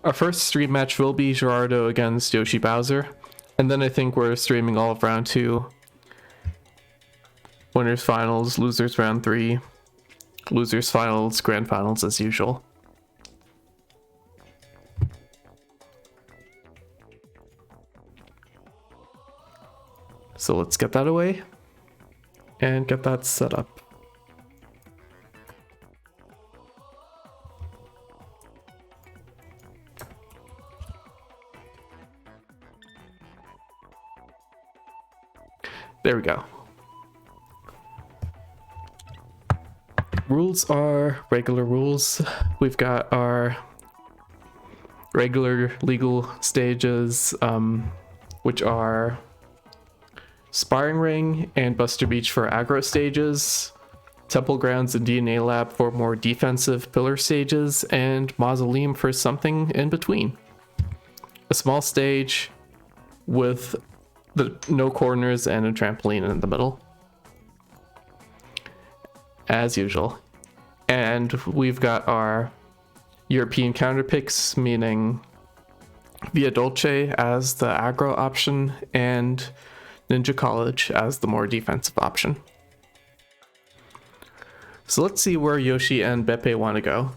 Our first stream match will be Gerardo against Yoshi Bowser, and then I think we're streaming all of round 2. Winners finals, losers round 3, losers finals, grand finals as usual. So let's get that away and get that set up. There we go. Rules are regular rules. We've got our regular legal stages, which are Sparring Ring and Buster Beach for aggro stages, Temple Grounds and DNA Lab for more defensive pillar stages, and Mausoleum for something in between. A small stage with no corners and a trampoline in the middle, as usual. And we've got our European counter picks, meaning Via Dolce as the aggro option and Ninja College as the more defensive option. So let's see where Yoshi and Beppe want to go.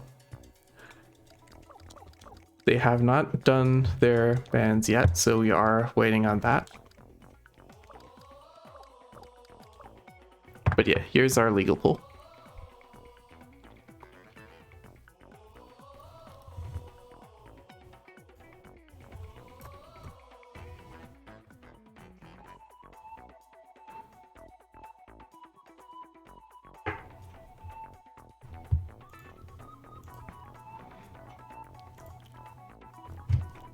They have not done their bans yet, so we are waiting on that. But yeah, here's our legal pool.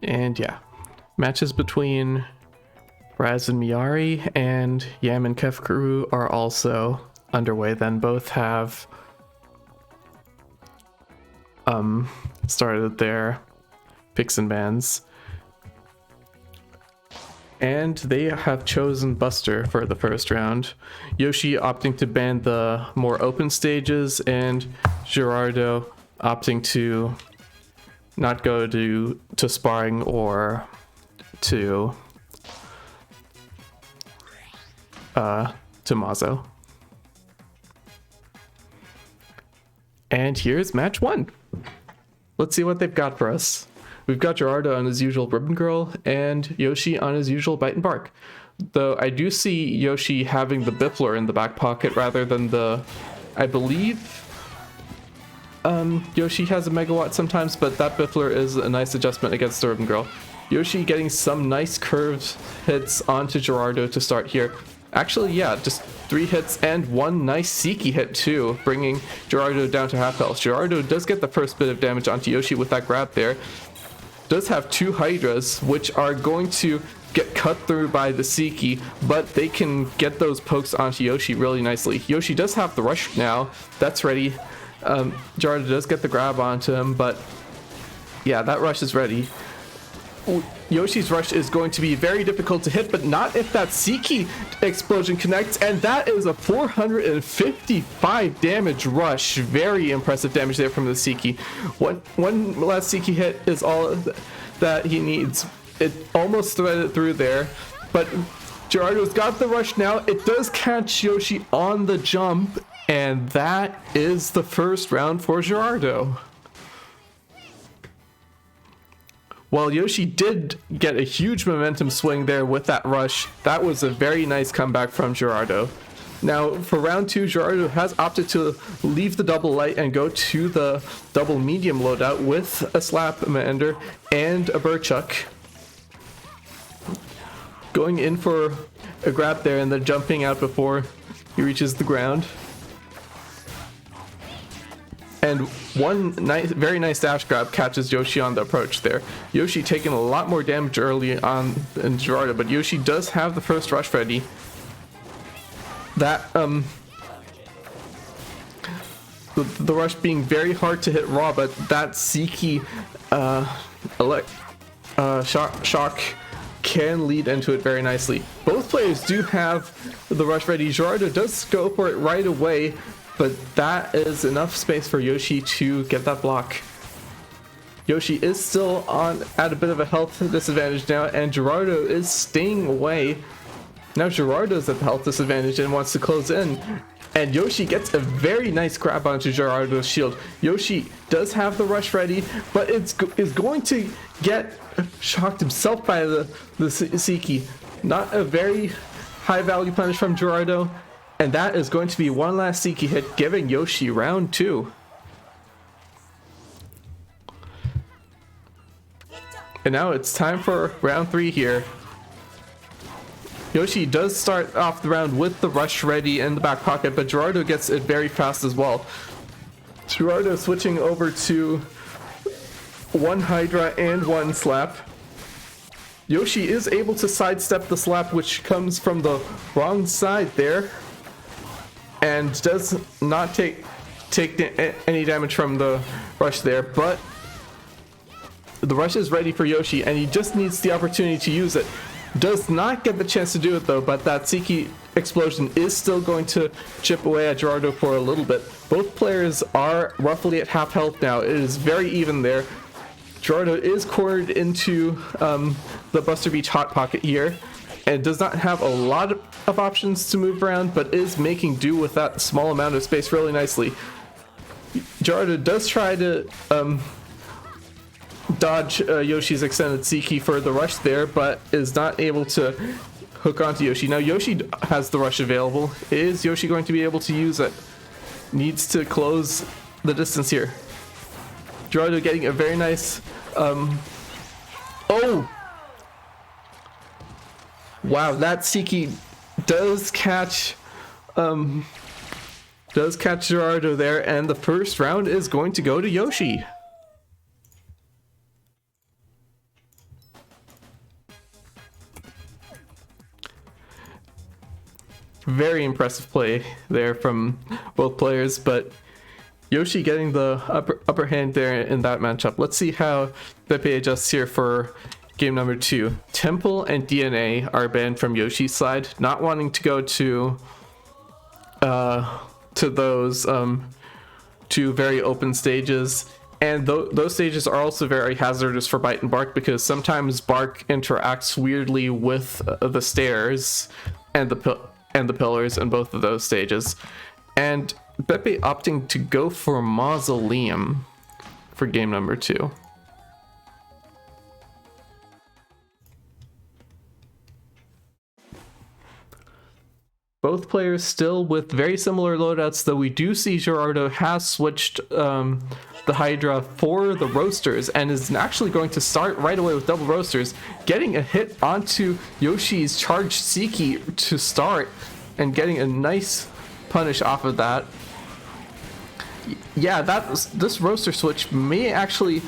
And yeah, matches between Raz and Miari and Yam and Kefkaru are also underway. Then both have started their picks and bans, and they have chosen Buster for the first round. Yoshi opting to ban the more open stages, and Gerardo opting to not go to sparring or to Mazo. And here's match 1. Let's see what they've got for us. We've got Gerardo on his usual Ribbon Girl and Yoshi on his usual Bite and Bark. Though I do see Yoshi having the Biffler in the back pocket rather than the, I believe, Yoshi has a Megawatt sometimes, but that Biffler is a nice adjustment against the Ribbon Girl. Yoshi getting some nice curved hits onto Gerardo to start here. Actually, yeah, just 3 hits and 1 nice Seiki hit too, bringing Gerardo down to half health. Gerardo does get the first bit of damage onto Yoshi with that grab there. Does have 2 Hydras, which are going to get cut through by the Seiki, but they can get those pokes onto Yoshi really nicely. Yoshi does have the rush now. That's ready. Gerardo does get the grab onto him, but yeah, that rush is ready. Yoshi's rush is going to be very difficult to hit, but not if that Seiki explosion connects, and that is a 455 damage rush. Very impressive damage there from the Seiki. One last Seiki hit is all that he needs. It almost threaded through there, but Gerardo's got the rush now. It does catch Yoshi on the jump, and that is the first round for Gerardo. While Yoshi did get a huge momentum swing there with that rush, that was a very nice comeback from Gerardo. Now, for round 2, Gerardo has opted to leave the double light and go to the double medium loadout with a Slap Mander and a Burchuck. Going in for a grab there and then jumping out before he reaches the ground. And one nice, very nice dash grab catches Yoshi on the approach there. Yoshi taking a lot more damage early on than Gerardo, but Yoshi does have the first rush ready. That, the rush being very hard to hit raw, but that Seiki, shock can lead into it very nicely. Both players do have the rush ready. Gerardo does go for it right away, but that is enough space for Yoshi to get that block. Yoshi is still on at a bit of a health disadvantage now, and Gerardo is staying away. Now Gerardo's at the health disadvantage and wants to close in. And Yoshi gets a very nice grab onto Gerardo's shield. Yoshi does have the rush ready, but is going to get shocked himself by the Siki. Not a very high value punish from Gerardo. And that is going to be one last Siki hit, giving Yoshi round 2. And now it's time for round 3 here. Yoshi does start off the round with the rush ready in the back pocket, but Gerardo gets it very fast as well. Gerardo switching over to 1 Hydra and 1 slap. Yoshi is able to sidestep the slap, which comes from the wrong side there, and does not take any damage from the rush there, but the rush is ready for Yoshi, and he just needs the opportunity to use it. Does not get the chance to do it though, but that Siki explosion is still going to chip away at Gerardo for a little bit. Both players are roughly at half health now. It is very even there. Gerardo is cornered into the Buster Beach Hot Pocket here, and does not have a lot of options to move around, but is making do with that small amount of space really nicely. Gerardo does try to dodge Yoshi's extended Siki for the rush there, but is not able to hook onto Yoshi. Now Yoshi has the rush available. Is Yoshi going to be able to use it? Needs to close the distance here. Gerardo getting a very nice oh! Wow, that Siki does catch Gerardo there, and the first round is going to go to Yoshi. Very impressive play there from both players, but Yoshi getting the upper hand there in that matchup. Let's see how Pepe adjusts here for game number 2. Temple and DNA are banned from Yoshi's side, not wanting to go to those 2 very open stages. And those stages are also very hazardous for Bite and Bark, because sometimes Bark interacts weirdly with the stairs and the pillars in both of those stages. And Pepe opting to go for Mausoleum for game number 2. Both players still with very similar loadouts, though we do see Gerardo has switched the Hydra for the Roasters, and is actually going to start right away with double Roasters, getting a hit onto Yoshi's charged Siki to start, and getting a nice punish off of that. Yeah, this Roaster switch may actually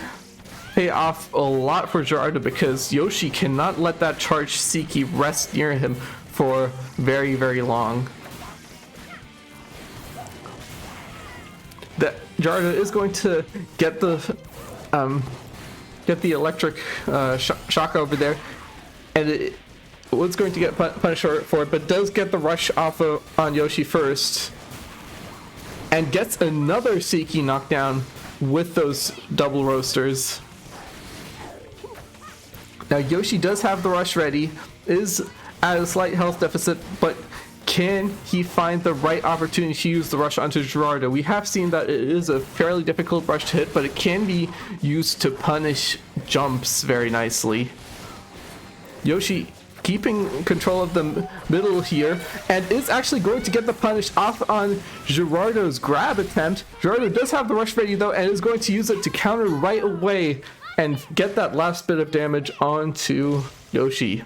pay off a lot for Gerardo, because Yoshi cannot let that charged Siki rest near him for very, very long. That Gerardo is going to get the electric shock over there, and it was going to get punished for it, but does get the rush off on Yoshi first, and gets another Siki knockdown with those double Roasters. Now Yoshi does have the rush ready, is at a slight health deficit, but can he find the right opportunity to use the rush onto Gerardo? We have seen that it is a fairly difficult rush to hit, but it can be used to punish jumps very nicely. Yoshi keeping control of the middle here, and is actually going to get the punish off on Gerardo's grab attempt. Gerardo does have the rush ready though, and is going to use it to counter right away and get that last bit of damage onto Yoshi.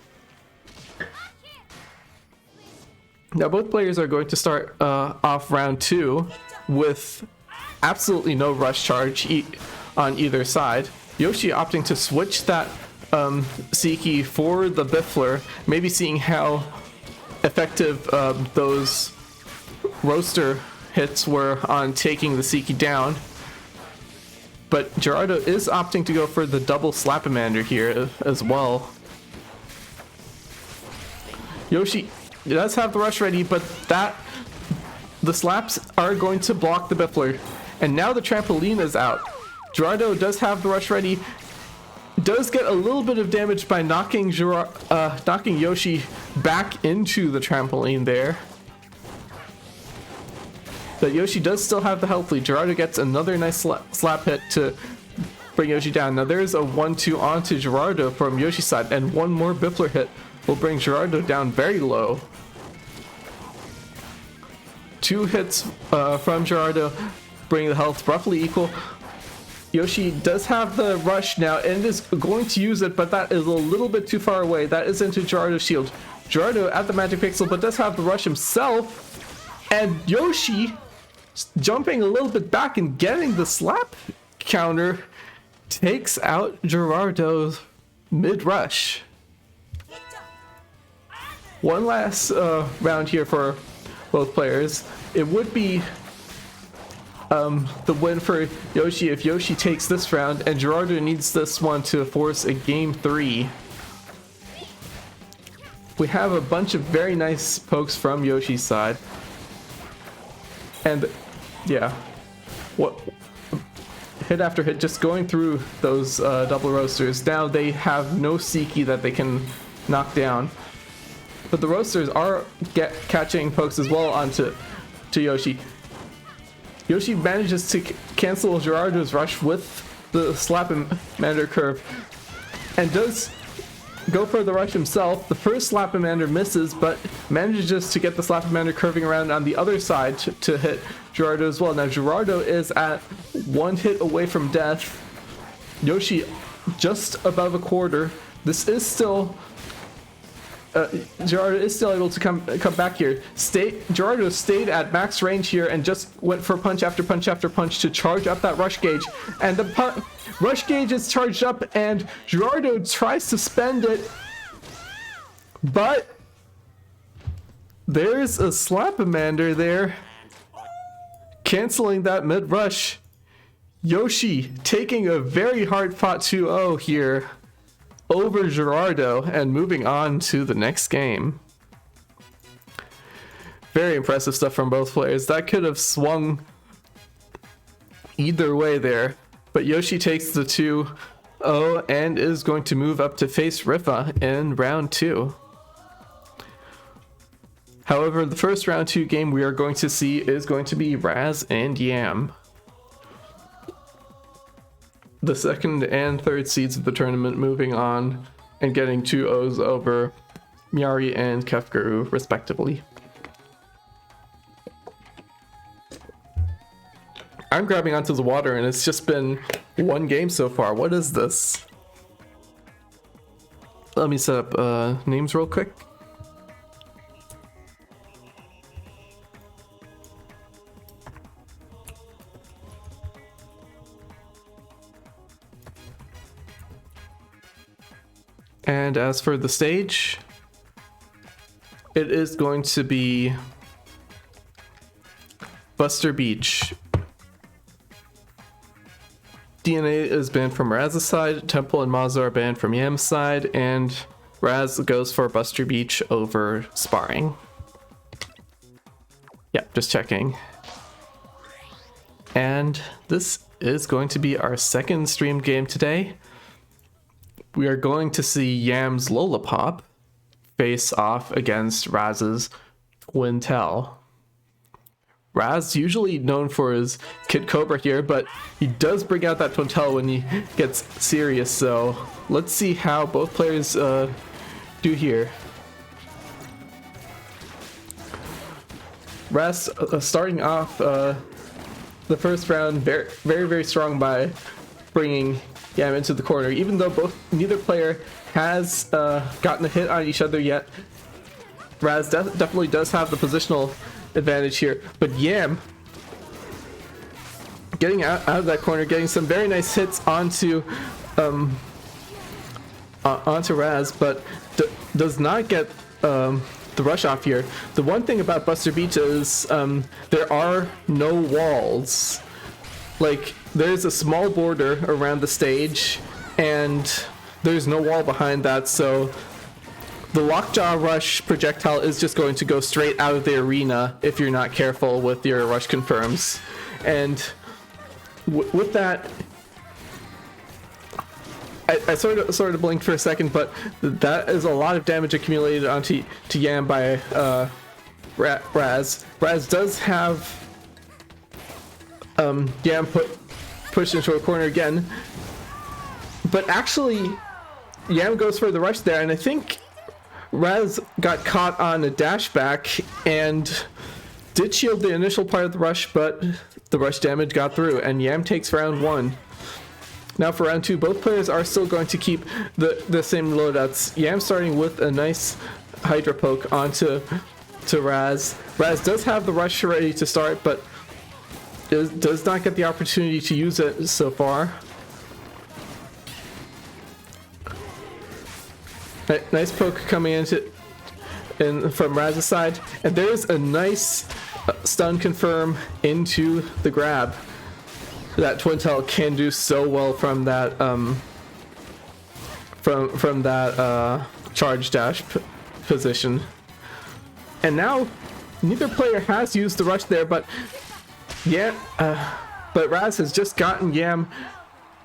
Now both players are going to start off round 2 with absolutely no rush charge on either side. Yoshi opting to switch that Siki for the Biffler, maybe seeing how effective those Roaster hits were on taking the Siki down. But Gerardo is opting to go for the double Slapamander here as well. Yoshi does have the rush ready, but the slaps are going to block the Biffler. And now the trampoline is out. Gerardo does have the rush ready. Does get a little bit of damage by knocking Yoshi back into the trampoline there. But Yoshi does still have the health lead. Gerardo gets another nice slap hit to bring Yoshi down. Now there's a 1-2 onto Gerardo from Yoshi's side, and one more Biffler hit will bring Gerardo down very low. 2 hits from Gerardo, bringing the health roughly equal. Yoshi does have the rush now and is going to use it, but that is a little bit too far away. That is into Gerardo's shield. Gerardo at the magic pixel, but does have the rush himself. And Yoshi jumping a little bit back and getting the slap counter takes out Gerardo's mid-rush. One last round here for both players. It would be the win for Yoshi if Yoshi takes this round, and Gerardo needs this one to force a game 3. We have a bunch of very nice pokes from Yoshi's side. And yeah, what hit after hit just going through those double roasters. Now they have no Seiki that they can knock down. But the roasters are catching pokes as well onto Yoshi. Yoshi manages to cancel Gerardo's rush with the Slap-O-Mander curve and does go for the rush himself. The first Slap-O-Mander misses, but manages to get the Slap-O-Mander curving around on the other side to hit Gerardo as well. Now Gerardo is at 1 hit away from death. Yoshi just above a quarter. This is still... Gerardo is still able to come back here. Gerardo stayed at max range here and just went for punch after punch after punch to charge up that rush gauge. And the rush gauge is charged up, and Gerardo tries to spend it, but there's a Slap-O-Mander there, canceling that mid rush. Yoshi taking a very hard fought 2-0 here over Gerardo and moving on to the next game. Very impressive stuff from both players. That could have swung either way there, but Yoshi takes the 2-0 and is going to move up to face Rifa in round 2. However, the first round 2 game we are going to see is going to be Raz and Yam, the second and third seeds of the tournament, moving on and getting 2-0s over Miari and Kefguru respectively. I'm grabbing onto the water and it's just been 1 game so far. What is this? Let me set up names real quick. And as for the stage, it is going to be Buster Beach. DNA is banned from Raz's side, Temple and Mazo are banned from Yam's side, and Raz goes for Buster Beach over sparring. Yep, just checking. And this is going to be our second streamed game today. We are going to see Yam's Lollipop face off against Raz's Twintel. Raz usually known for his Kid Cobra here, but he does bring out that Twintel when he gets serious, so let's see how both players do here. Raz starting off the first round very strong by bringing Yam into the corner, even though neither player has gotten a hit on each other yet. Raz definitely does have the positional advantage here, but Yam getting out of that corner, getting some very nice hits onto Raz, but does not get the rush off here. The one thing about Buster Beach is there are no walls. Like, there's a small border around the stage and there's no wall behind that, so the Lockjaw Rush projectile is just going to go straight out of the arena if you're not careful with your rush confirms. And with that, I sort of blinked for a second, but that is a lot of damage accumulated onto Yam by Raz. Raz does have Yam pushed into a corner again, but actually Yam goes for the rush there, and I think Raz got caught on a dash back and did shield the initial part of the rush, but the rush damage got through, and Yam takes round 1. Now for round 2, both players are still going to keep the same loadouts. Yam starting with a nice Hydra poke onto Raz. Raz does have the rush ready to start, but does not get the opportunity to use it so far. Nice poke coming from Raz's side, and there's a nice stun confirm into the grab that Twintel can do so well from that from that charge dash position. And now neither player has used the rush there, but but Raz has just gotten Yam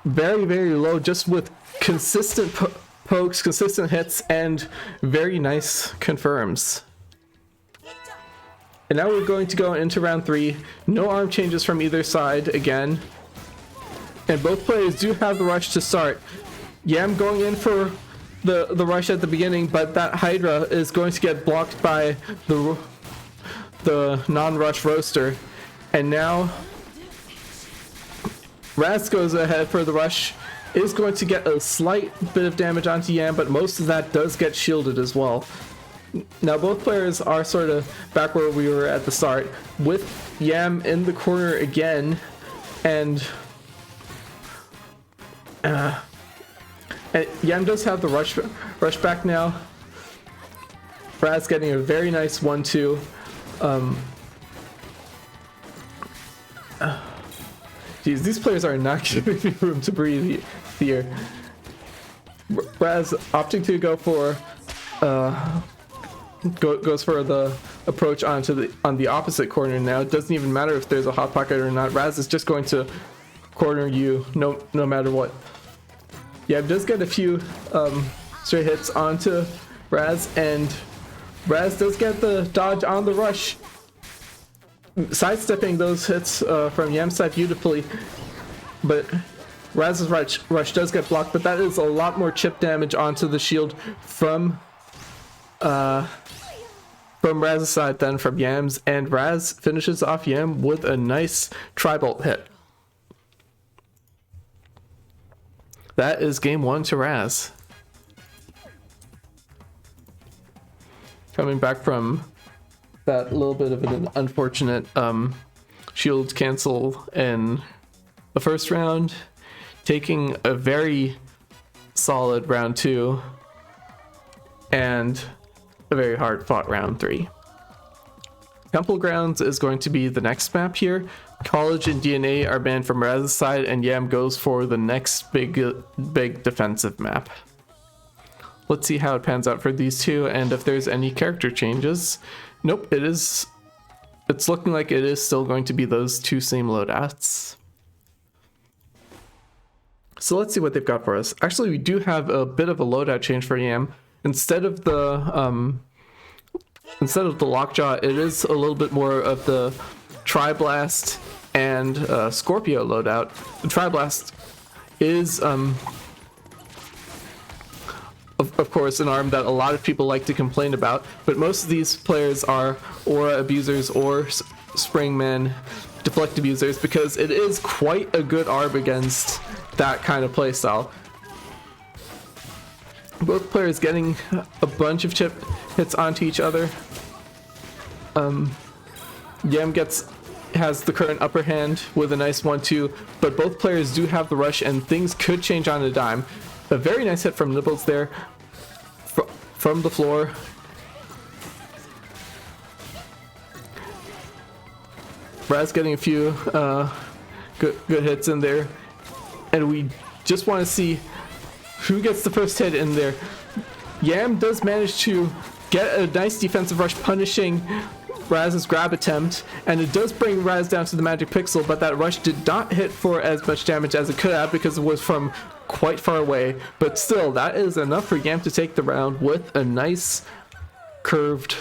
very, very low, just with consistent pokes, consistent hits, and very nice confirms. And now we're going to go into round 3. No arm changes from either side again. And both players do have the rush to start. Yam going in for the rush at the beginning, but that Hydra is going to get blocked by the non-rush roaster. And now Raz goes ahead for the rush, is going to get a slight bit of damage onto Yam, but most of that does get shielded as well. Now both players are sort of back where we were at the start, with Yam in the corner again, and Yam does have the rush back now. Raz getting a very nice 1-2. Geez, these players are not giving me room to breathe here. Raz opting to go for goes for the approach on the opposite corner now. It doesn't even matter if there's a hot pocket or not. Raz is just going to corner you no matter what. Yeah, does get a few straight hits onto Raz, and Raz does get the dodge on the rush, sidestepping those hits from Yam's side beautifully, but Raz's rush does get blocked, but that is a lot more chip damage onto the shield from Raz's side than from Yam's, and Raz finishes off Yam with a nice tri-bolt hit. That is game 1 to Raz. Coming back from that little bit of an unfortunate shield cancel in the first round, taking a very solid round 2 and a very hard fought round 3. Temple Grounds is going to be the next map here. College and DNA are banned from Raz's side, and Yam goes for the next big defensive map. Let's see how it pans out for these two, and if there's any character changes. Nope, it's looking like it is still going to be those two same loadouts. So let's see what they've got for us. Actually, we do have a bit of a loadout change for Yam. Instead of the Lockjaw, it is a little bit more of the Tri-Blast and Scorpio loadout. The Tri-Blast is of course an arm that a lot of people like to complain about, but most of these players are aura abusers or springman deflect abusers, because it is quite a good arm against that kind of playstyle. Both players getting a bunch of chip hits onto each other. Yam has the current upper hand with a nice 1-2, but both players do have the rush, and things could change on a dime. A very nice hit from Nibbles there from the floor. Raz getting a few good hits in there, and we just want to see who gets the first hit in there. Yam does manage to get a nice defensive rush, punishing Raz's grab attempt, and it does bring Raz down to the magic pixel, but that rush did not hit for as much damage as it could have because it was from quite far away. But still, that is enough for Yam to take the round with a nice curved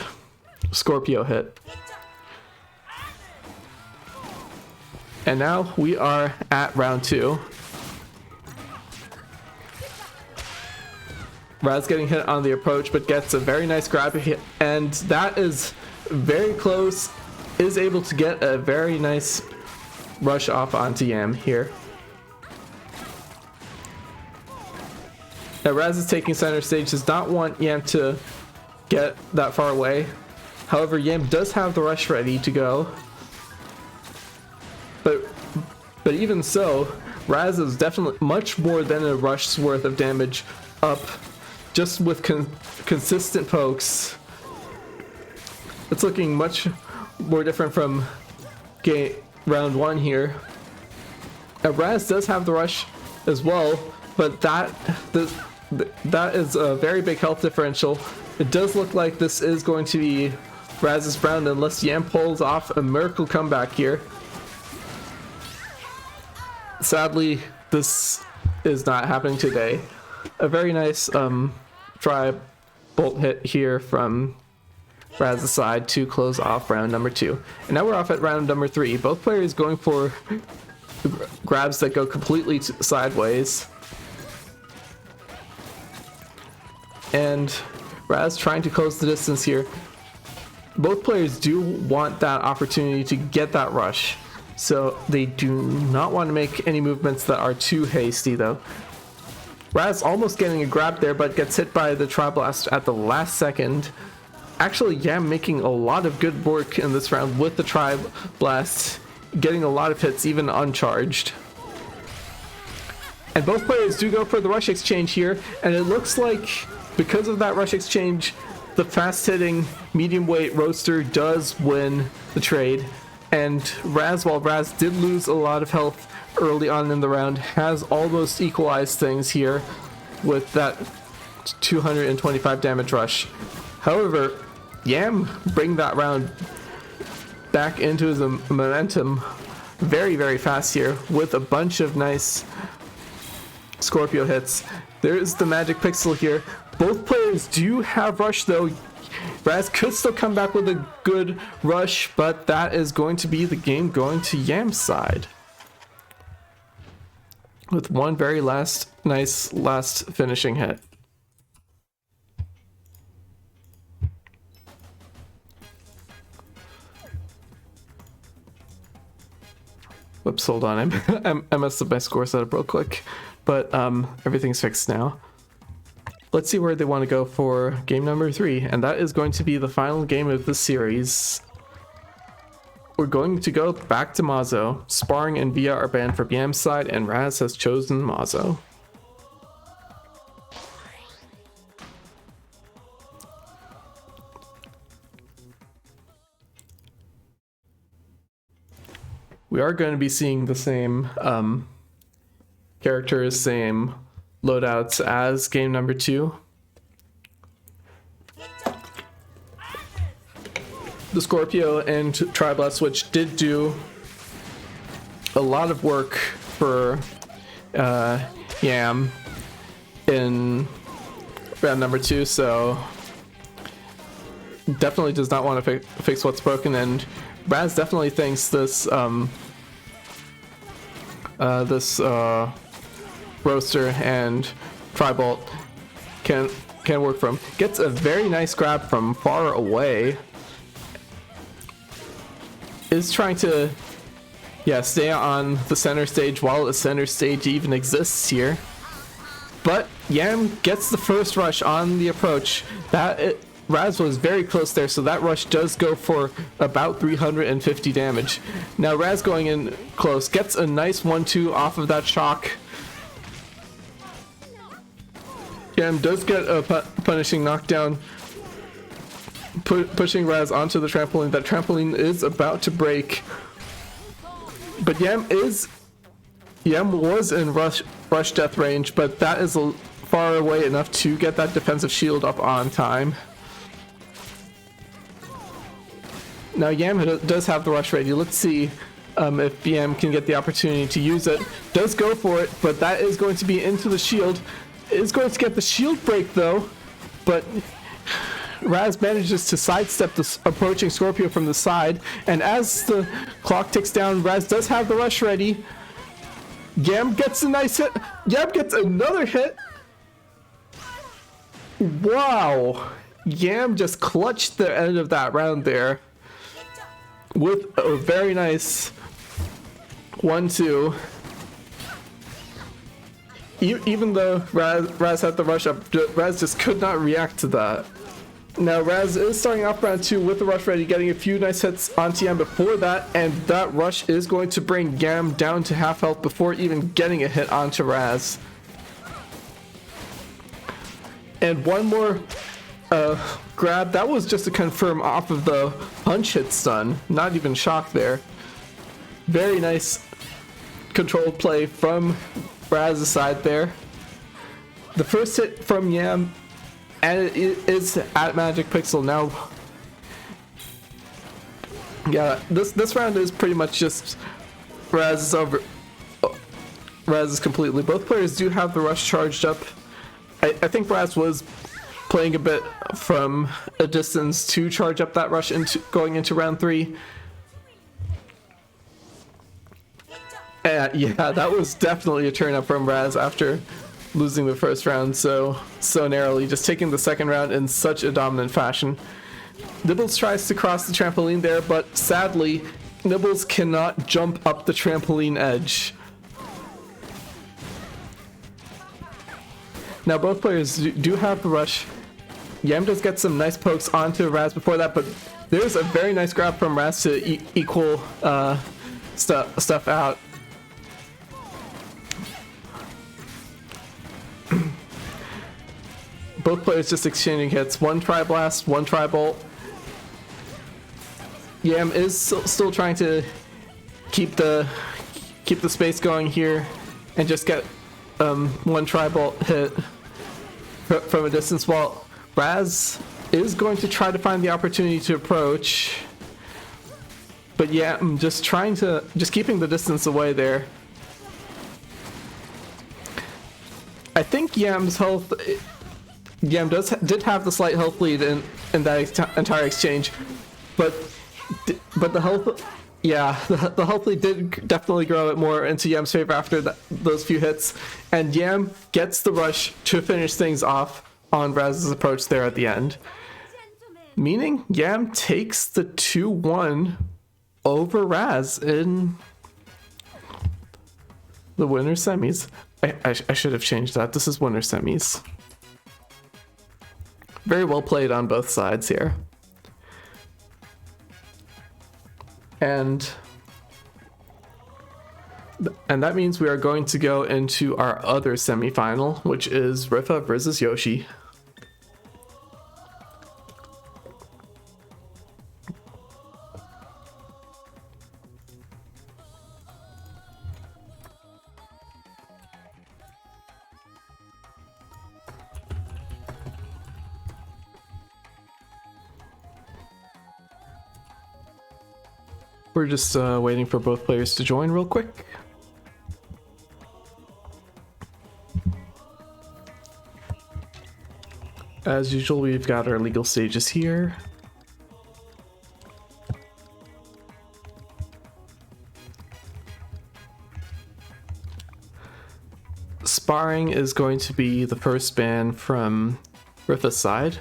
Scorpio hit. And now we are at round 2. Raz getting hit on the approach, but gets a very nice grab hit, and that is very close, is able to get a very nice rush off onto Yam here. Now Raz is taking center stage, does not want Yam to get that far away. However, Yam does have the rush ready to go. But even so, Raz is definitely much more than a rush's worth of damage up just with consistent pokes. It's looking much more different from round 1 here. Raz does have the rush as well, but that is a very big health differential. It does look like this is going to be Raz's round unless Yam pulls off a miracle comeback here. Sadly, this is not happening today. A very nice try bolt hit here from Raz's side to close off round number 2. And now we're off at round number 3. Both players going for grabs that go completely sideways. And Raz trying to close the distance here. Both players do want that opportunity to get that rush, so they do not want to make any movements that are too hasty though. Raz almost getting a grab there, but gets hit by the Tri-Blast at the last second. Actually, Yam making a lot of good work in this round with the Tri-Blast, getting a lot of hits even uncharged. And both players do go for the rush exchange here, and it looks like because of that rush exchange, the fast-hitting medium weight roaster does win the trade. And Raz, while Raz did lose a lot of health early on in the round, has almost equalized things here with that 225 damage rush. However, Yam bring that round back into his momentum very, very fast here with a bunch of nice Scorpio hits. There's the magic pixel here. Both players do have rush though. Raz could still come back with a good rush, but that is going to be the game going to Yam's side. With one very nice last finishing hit. Whoops, hold on. I messed up my score setup real quick, but everything's fixed now. Let's see where they want to go for game number 3, and that is going to be the final game of the series. We're going to go back to Mazo. Sparring and Via are banned from Yam's side, and Raz has chosen Mazo. We are going to be seeing the same characters, same loadouts as game number 2. The Scorpio and Tri-Blast Switch did do a lot of work for Yam in round number 2, so definitely does not want to fix what's broken, and Raz definitely thinks this roaster and Tri-Bolt can work from. Gets a very nice grab from far away. Is trying to stay on the center stage while the center stage even exists here. But Yam gets the first rush on the approach. Raz was very close there, so that rush does go for about 350 damage. Now Raz going in close, gets a nice 1-2 off of that shock. Yam does get a punishing knockdown, pushing Raz onto the trampoline. That trampoline is about to break. But Yam was in rush death range, but that is far away enough to get that defensive shield up on time. Now Yam does have the rush ready. Let's see if BM can get the opportunity to use it. Does go for it, but that is going to be into the shield. Is going to get the shield break though, but Raz manages to sidestep the approaching Scorpio from the side, and as the clock ticks down, Raz does have the rush ready. Yam gets a nice hit. Yam gets another hit. Wow. Yam just clutched the end of that round there with a very nice 1-2. Even though Raz had the rush up, Raz just could not react to that. Now Raz is starting off round 2 with the rush ready, getting a few nice hits onto Yam before that, and that rush is going to bring Yam down to half health before even getting a hit onto Raz. And one more grab. That was just to confirm off of the punch hit stun. Not even shock there. Very nice controlled play from Raz's side there. The first hit from Yam, and it is at Magic Pixel now. Yeah, this round is pretty much just Raz is over. Raz is completely. Both players do have the rush charged up. I think Raz was playing a bit from a distance to charge up that rush into going into round 3. Yeah, that was definitely a turn up from Raz after losing the first round so narrowly, just taking the second round in such a dominant fashion. Nibbles tries to cross the trampoline there, but sadly, Nibbles cannot jump up the trampoline edge. Now both players do have the rush. Yam does get some nice pokes onto Raz before that, but there's a very nice grab from Raz to equal stuff out. Both players just exchanging hits. One Tri-Blast, one Tri-Bolt. Yam is still trying to keep the space going here and just get one Tri-Bolt hit from a distance, while Raz is going to try to find the opportunity to approach. But Yam just keeping the distance away there. I think Yam's health. Yam did have the slight health lead in that entire exchange, but the health, yeah, the health lead did definitely grow it more into Yam's favor after those few hits, and Yam gets the rush to finish things off on Raz's approach there at the end, meaning Yam takes the 2-1 over Raz in the winner semis. I should have changed that. This is winner semis. Very well played on both sides here. And that means we are going to go into our other semifinal, which is Rifa versus Yoshi. We're just waiting for both players to join real quick. As usual, we've got our legal stages here. Sparring is going to be the first ban from Rifa's side.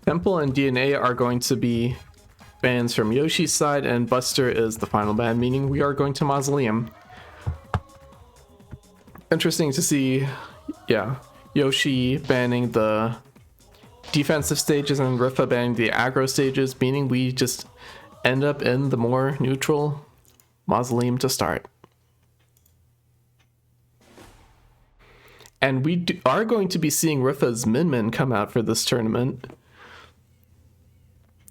Temple and DNA are going to be bans from Yoshi's side, and Buster is the final ban, meaning we are going to Mausoleum. Interesting to see, yeah, Yoshi banning the defensive stages and Rifa banning the aggro stages, meaning we just end up in the more neutral Mausoleum to start. And we are going to be seeing Rifa's Min come out for this tournament.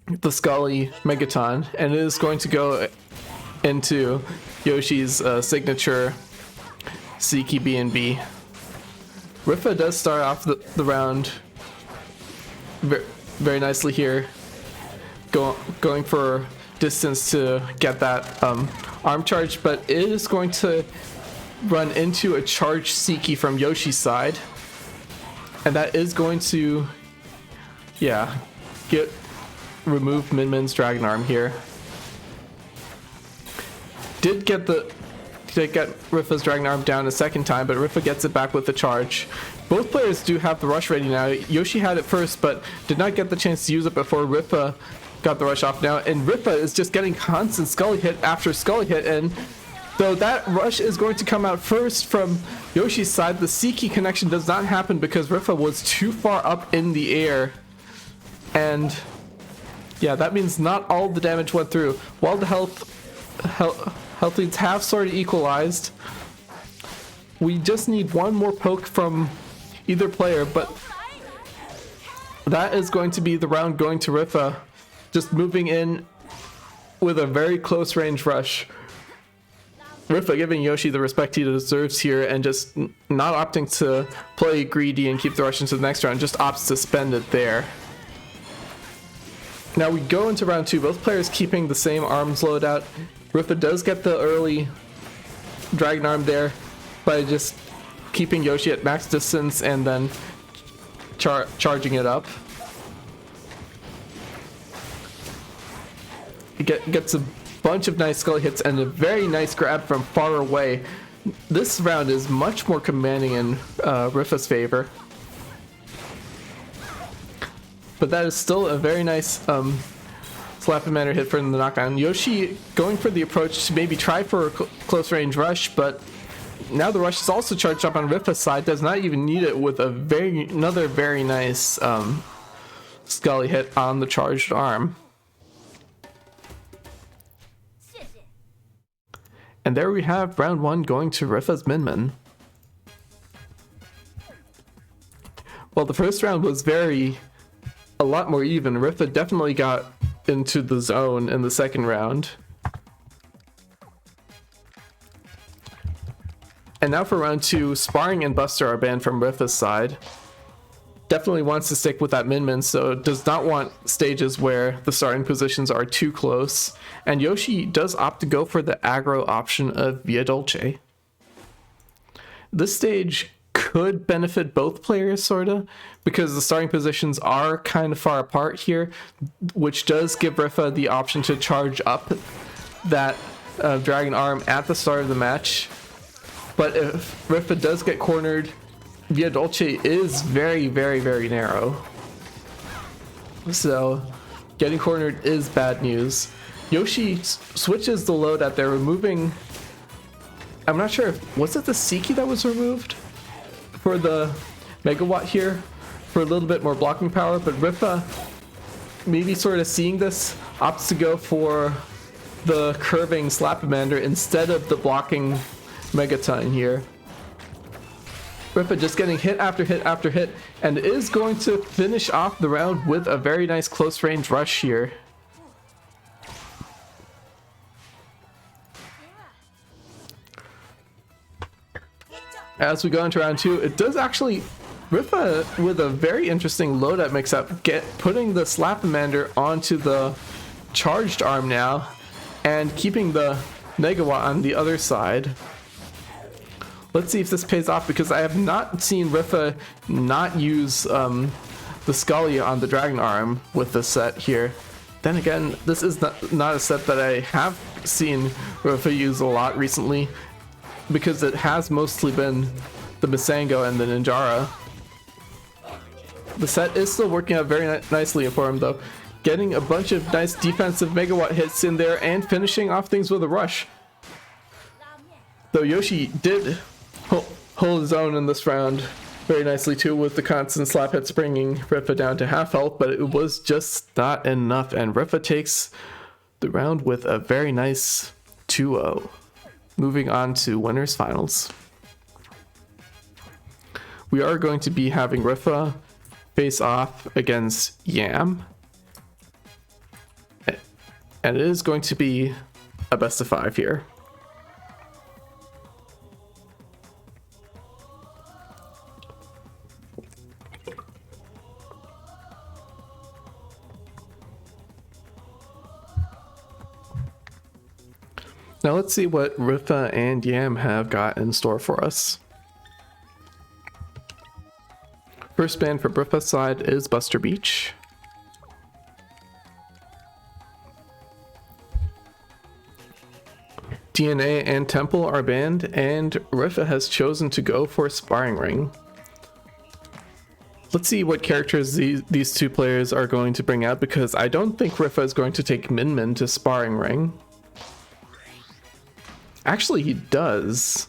The Scully Megaton, and it is going to go into Yoshi's signature Siki B&B. Rifa does start off the round very nicely here. going for distance to get that arm charge, but it is going to run into a charge Seiki from Yoshi's side, and that is going to, yeah, remove Min Min's Dragon Arm here. Did get Rifa's Dragon Arm down a second time, but Rifa gets it back with the charge. Both players do have the rush ready now. Yoshi had it first, but did not get the chance to use it before Rifa got the rush off now. And Rifa is just getting constant Scully hit after Scully hit, and though that rush is going to come out first from Yoshi's side, the Seiki connection does not happen because Rifa was too far up in the air. And yeah, that means not all the damage went through. While the health leads have sort of equalized, we just need one more poke from either player, but that is going to be the round going to Rifa, just moving in with a very close range rush. Rifa giving Yoshi the respect he deserves here and just not opting to play greedy and keep the rush into the next round, just opts to spend it there. Now we go into round 2, both players keeping the same arms loadout. Rifa does get the early Dragon Arm there by just keeping Yoshi at max distance and then charging it up. He gets a bunch of nice Scully hits and a very nice grab from far away. This round is much more commanding in Rifa's favor. But that is still a very nice Slap-O-Mander hit for the knockdown. Yoshi going for the approach to maybe try for a close range rush, but now the rush is also charged up on Rifa's side, does not even need it with another very nice Scully hit on the charged arm. And there we have round 1 going to Rifa's Min Min. Well, the first round was a lot more even. Rifa definitely got into the zone in the second round. And now for round 2, Sparring and Buster are banned from Rifa's side. Definitely wants to stick with that Min Min, so does not want stages where the starting positions are too close. And Yoshi does opt to go for the aggro option of Via Dolce. This stage could benefit both players, sorta, because the starting positions are kind of far apart here, which does give Rifa the option to charge up that Dragon Arm at the start of the match. But if Rifa does get cornered, Via Dolce is very, very, very narrow. So getting cornered is bad news. Yoshi switches the loadout there, removing... I'm not sure if... Was it the Seiki that was removed for the Megawatt here? For a little bit more blocking power, but Rifa, maybe sort of seeing this, opts to go for the curving Slap-O-Mander instead of the blocking Megaton here. Rifa just getting hit after hit after hit, and is going to finish off the round with a very nice close range rush here. As we go into round 2, it does actually, Rifa with a very interesting loadout mix-up, putting the Slap-O-Mander onto the charged arm now, and keeping the Megawatt on the other side. Let's see if this pays off, because I have not seen Rifa not use the Scully on the Dragon Arm with this set here. Then again, this is not a set that I have seen Rifa use a lot recently, because it has mostly been the Masango and the Ninjara. The set is still working out very nicely for him though, getting a bunch of nice defensive Megawatt hits in there and finishing off things with a rush. Though Yoshi did hold his own in this round very nicely too, with the constant slap hits bringing Rifa down to half health, but it was just not enough, and Rifa takes the round with a very nice 2-0. Moving on to winners finals. We are going to be having Rifa face off against Yam, and it is going to be a best of 5 here. Now let's see what Rifa and Yam have got in store for us. First ban for Rifa's side is Buster Beach. DNA and Temple are banned, and Rifa has chosen to go for Sparring Ring. Let's see what characters these two players are going to bring out, because I don't think Rifa is going to take Min Min to Sparring Ring. Actually, he does.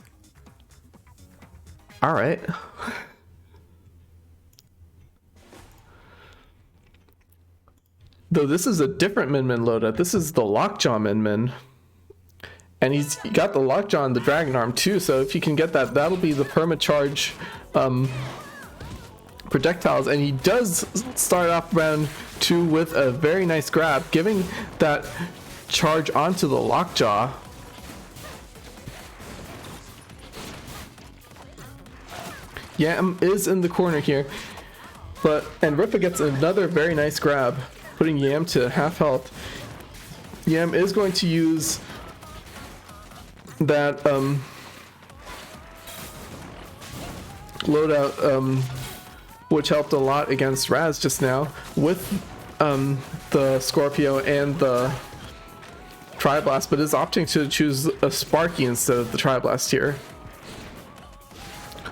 Alright. Though this is a different Min Min loadout. This is the Lockjaw Min Min. And he's got the Lockjaw and the Dragon Arm too, so if he can get that, that'll be the perma-charge projectiles. And he does start off round 2 with a very nice grab, giving that charge onto the Lockjaw. Yam is in the corner here, and Rifa gets another very nice grab, putting Yam to half health. Yam is going to use that loadout, which helped a lot against Raz just now, with the Scorpio and the Tri-Blast, but is opting to choose a Sparky instead of the Tri-Blast here.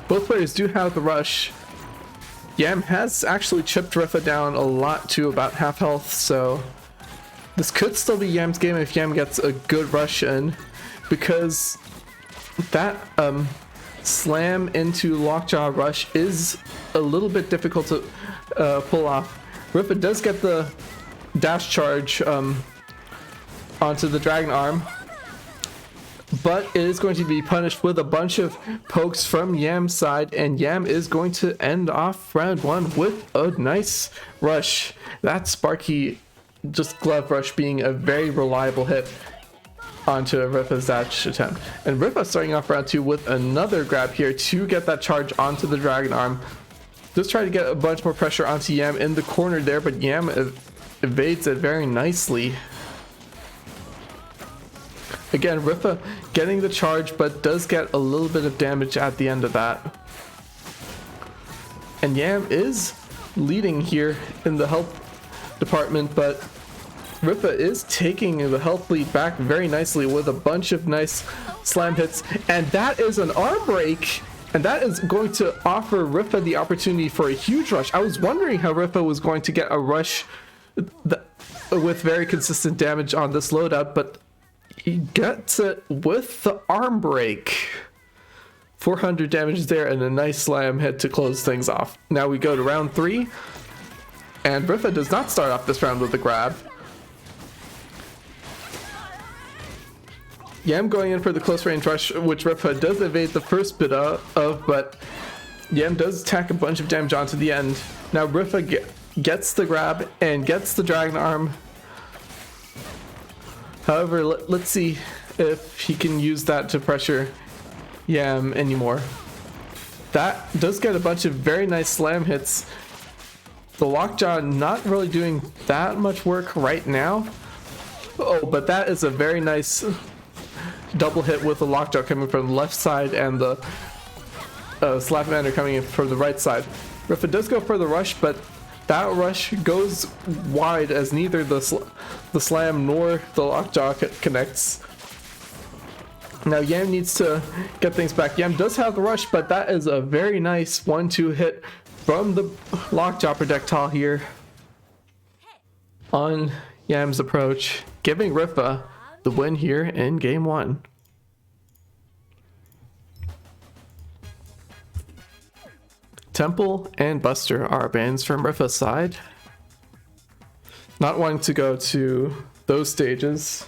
Both players do have the rush. Yam has actually chipped Rifa down a lot to about half health, so this could still be Yam's game if Yam gets a good rush in, because that slam into Lockjaw rush is a little bit difficult to pull off. Rifa does get the dash charge onto the Dragon Arm, but it is going to be punished with a bunch of pokes from Yam's side, and Yam is going to end off round 1 with a nice rush. That Sparky just glove rush being a very reliable hit onto Rifa's dash attempt. And Rifa starting off round 2 with another grab here to get that charge onto the Dragon Arm. Just try to get a bunch more pressure onto Yam in the corner there, but Yam evades it very nicely. Again, Rifa getting the charge, but does get a little bit of damage at the end of that. And Yam is leading here in the health department, but Rifa is taking the health lead back very nicely with a bunch of nice slam hits. And that is an arm break, and that is going to offer Rifa the opportunity for a huge rush. I was wondering how Rifa was going to get a rush with very consistent damage on this loadout, but he gets it with the arm break. 400 damage there and a nice slam hit to close things off. Now we go to round 3, and Rifa does not start off this round with a grab. Yam going in for the close range rush, which Rifa does evade the first bit of, but Yam does attack a bunch of damage onto the end. Now Rifa gets the grab and gets the Dragon Arm. However, let's see if he can use that to pressure Yam anymore. That does get a bunch of very nice slam hits. The Lockjaw not really doing that much work right now. Oh, but that is a very nice double hit with the Lockjaw coming from the left side and the Slapmander coming in from the right side. Rifa does go for the rush, but that rush goes wide as neither the slam nor the Lockjaw connects. Now Yam needs to get things back. Yam does have the rush, but that is a very nice 1-2 hit from the Lockjaw projectile here on Yam's approach, giving Rifa the win here in game 1. Temple and Buster are bans from Rifa's side. Not wanting to go to those stages.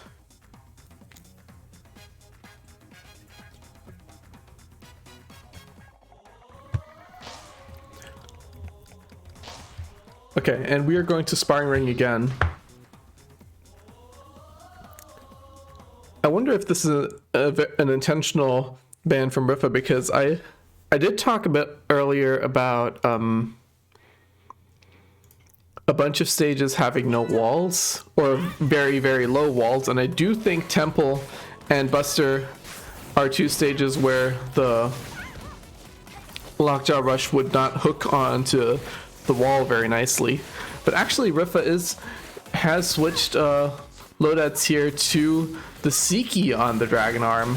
Okay, and we are going to Sparring Ring again. I wonder if this is an intentional ban from Rifa, because I did talk a bit earlier about a bunch of stages having no walls or very, very low walls, and I do think Temple and Buster are two stages where the Lockjaw Rush would not hook onto the wall very nicely. But actually Rifa has switched loadouts here to the Seiki on the Dragon Arm,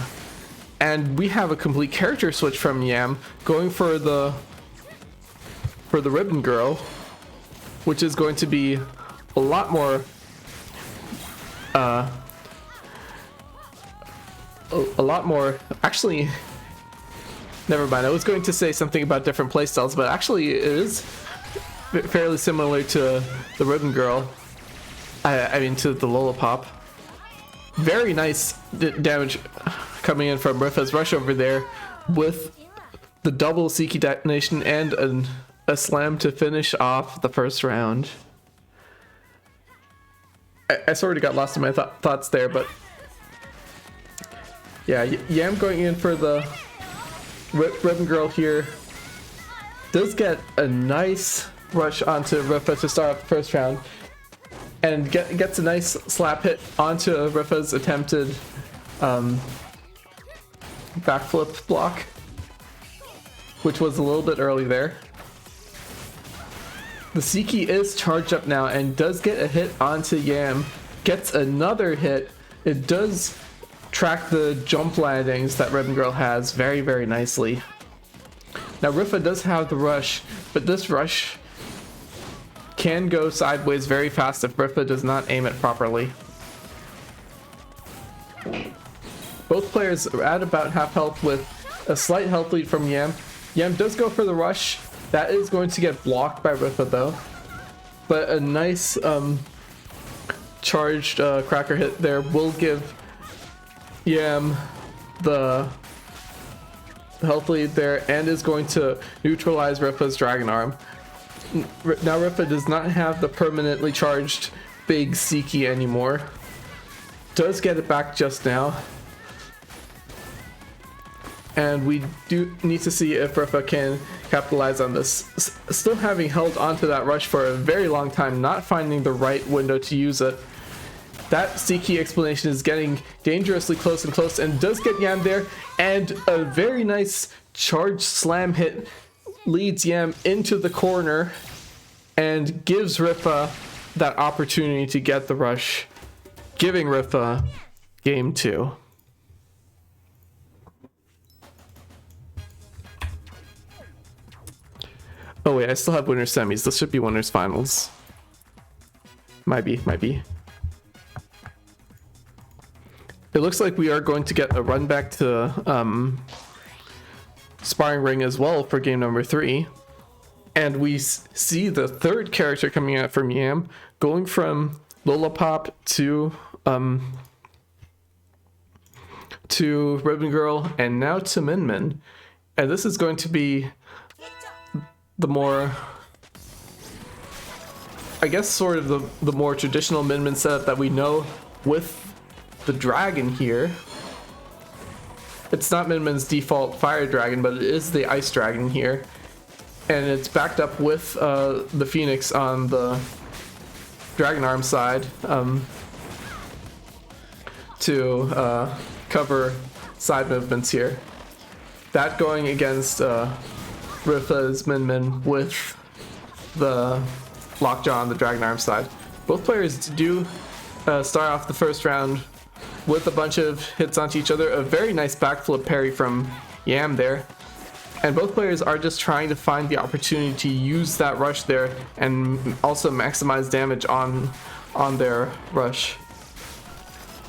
and we have a complete character switch from Yam, going for the Ribbon Girl, which is going to be a lot more actually, never mind, I was going to say something about different playstyles, but actually it is fairly similar to the Ribbon Girl. I mean to the Lollipop. Very nice damage coming in from Rifa's rush over there with the double Seiki detonation and a slam to finish off the first round. I sort of got lost in my thoughts there, but yeah, Yam going in for the Ribbon Girl here does get a nice rush onto Rifa to start off the first round, and gets a nice slap hit onto Rifa's attempted backflip block, which was a little bit early there. The Seiki is charged up now and does get a hit onto Yam, gets another hit. It does track the jump landings that Ribbon Girl has very, very nicely. Now Rifa does have the rush, but this rush can go sideways very fast if Rifa does not aim it properly. Both players are at about half health with a slight health lead from Yam. Yam does go for the rush. That is going to get blocked by Rifa though. But a nice charged cracker hit there will give Yam the health lead there and is going to neutralize Rifa's Dragon Arm. Now Rifa does not have the permanently charged big Seiki anymore. Does get it back just now. And we do need to see if Rifa can capitalize on this. Still having held onto that rush for a very long time, not finding the right window to use it. That Seiki explanation is getting dangerously close and close, and does get Yam there, and a very nice charge slam hit leads Yam into the corner and gives Rifa that opportunity to get the rush, giving Rifa game 2. Oh wait, I still have winners semis. This should be winners finals. Might be. It looks like we are going to get a run back to sparring ring as well for game number 3. And we see the third character coming out from Yam, going from Lollipop to Ribbon Girl and now to Min Min. And this is going to be the more, I guess, sort of the more traditional Min Min setup that we know with the dragon here. It's not Min Min's default fire dragon, but it is the ice dragon here. And it's backed up with the Phoenix on the Dragon Arm side to cover side movements here. That going against Rifa's Min Min with the Lockjaw on the Dragon Arm side. Both players do start off the first round with a bunch of hits onto each other. A very nice backflip parry from Yam there. And both players are just trying to find the opportunity to use that rush there and also maximize damage on their rush.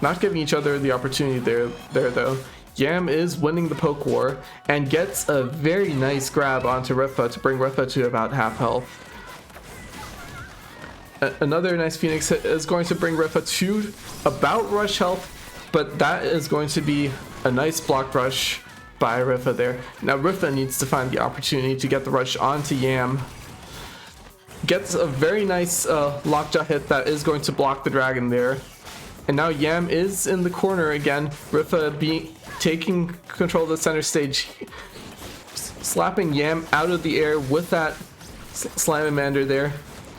Not giving each other the opportunity there though. Yam is winning the poke war and gets a very nice grab onto Rifa to bring Rifa to about half health. Another nice Phoenix hit is going to bring Rifa to about rush health, but that is going to be a nice block rush by Rifa there. Now Rifa needs to find the opportunity to get the rush onto Yam. Gets a very nice lockjaw hit that is going to block the dragon there. And now Yam is in the corner again. Rifa taking control of the center stage, slapping Yam out of the air with that Slamamander there.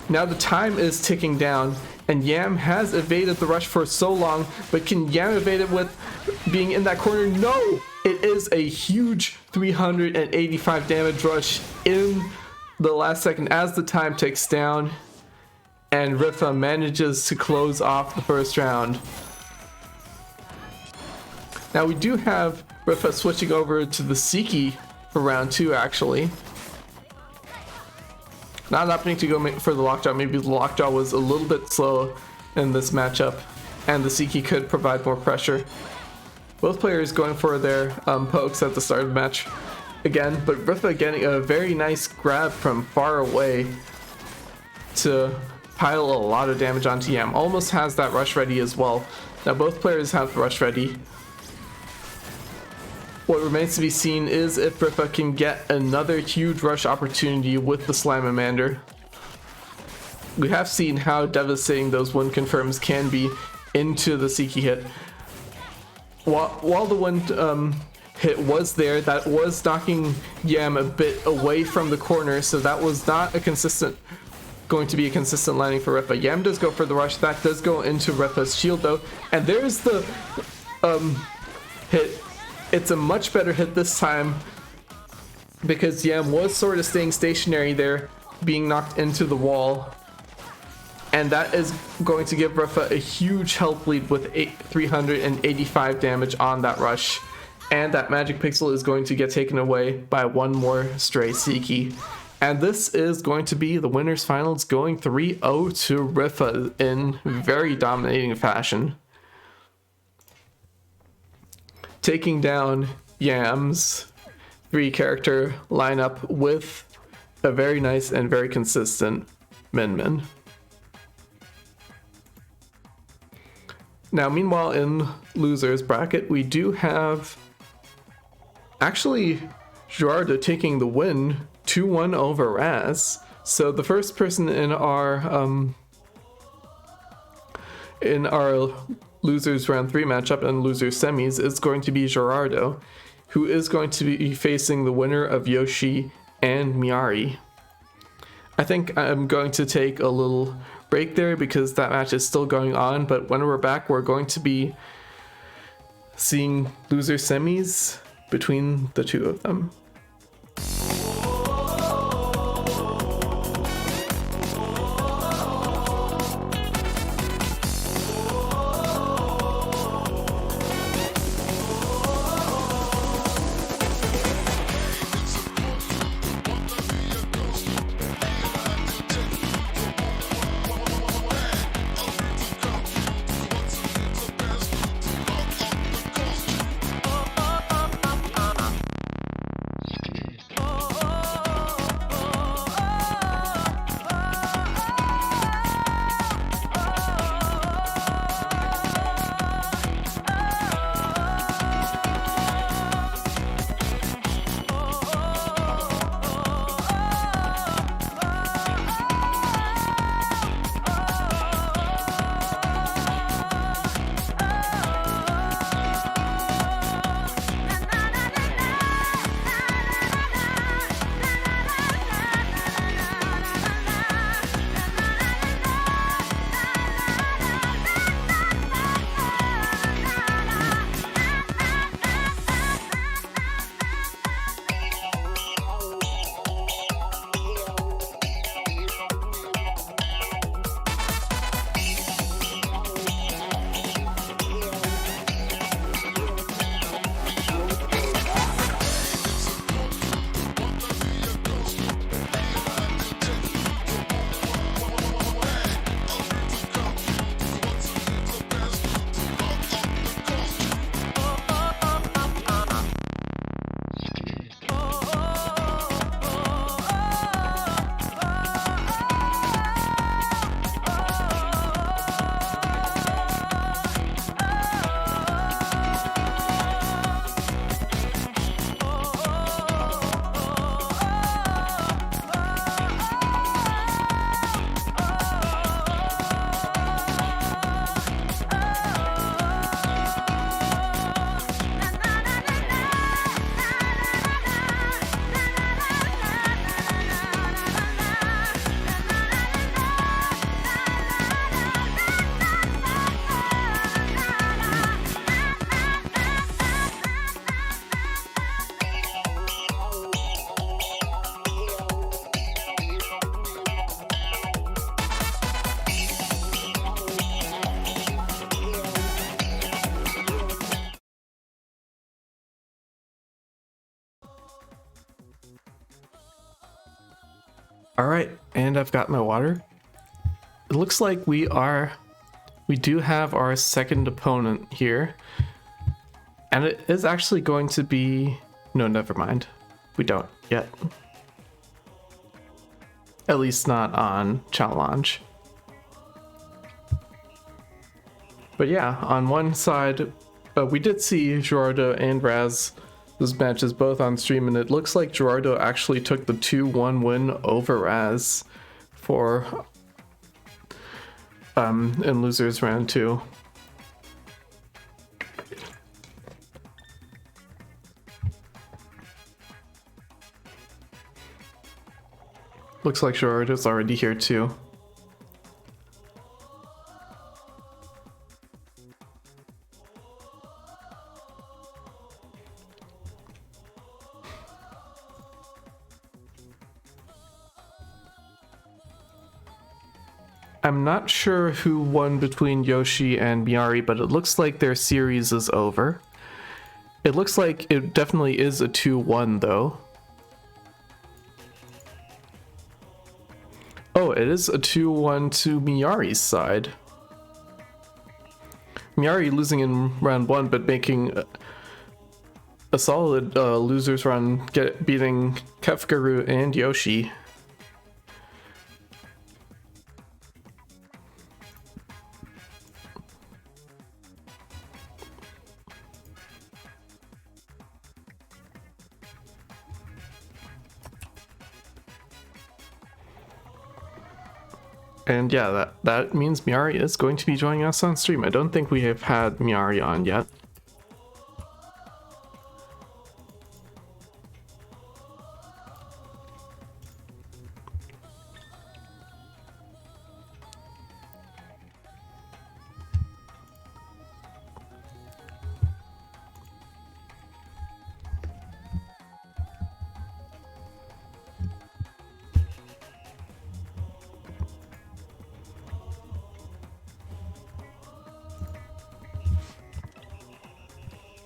Now the time is ticking down, and Yam has evaded the rush for so long, but can Yam evade it with being in that corner? No! It is a huge 385 damage rush in the last second as the time ticks down, and Rifa manages to close off the first round. Now we do have Rifa switching over to the Siki for round 2 actually. Not opting to go for the lockjaw. Maybe the lockjaw was a little bit slow in this matchup, and the Siki could provide more pressure. Both players going for their pokes at the start of the match again, but Rifa getting a very nice grab from far away to pile a lot of damage onto Yam. Almost has that rush ready as well. Now both players have the rush ready. What remains to be seen is if Rifa can get another huge rush opportunity with the Slamamander. We have seen how devastating those wind confirms can be into the Siki hit. While the wind hit was there, that was knocking Yam a bit away from the corner, so that was not going to be a consistent landing for Rifa. Yam does go for the rush. That does go into Rifa's shield though, and there's the hit. It's a much better hit this time because Yam was sort of staying stationary there, being knocked into the wall. And that is going to give Rifa a huge health lead with 385 damage on that rush. And that magic pixel is going to get taken away by one more stray Siki. And this is going to be the winners finals, going 3-0 to Rifa in very dominating fashion. Taking down Yam's 3-character lineup with a very nice and very consistent Min Min. Now, meanwhile, in losers bracket, we do have actually Gerardo taking the win 2-1 over Raz. So the first person in our losers round 3 matchup and losers semis is going to be Gerardo, who is going to be facing the winner of Yoshi and Miari. I think I'm going to take a little break there because that match is still going on, but when we're back, we're going to be seeing loser semis between the two of them. All right, and I've got my water. It looks like we do have our second opponent here. And it is actually going to be, no, never mind. We don't yet. At least not on challenge. But yeah, on one side, we did see Gerardo and Raz's matches both on stream, and it looks like Gerardo actually took the 2-1 win over Raz for in losers round 2. Looks like Gerardo's already here too. I'm not sure who won between Yoshi and Miari, but it looks like their series is over. It looks like it definitely is a 2-1 though. Oh, it is a 2-1 to Miari's side. Miari losing in round 1, but making a solid losers run, beating Kefgaru and Yoshi. And yeah, that means Miari is going to be joining us on stream. I don't think we have had Miari on yet.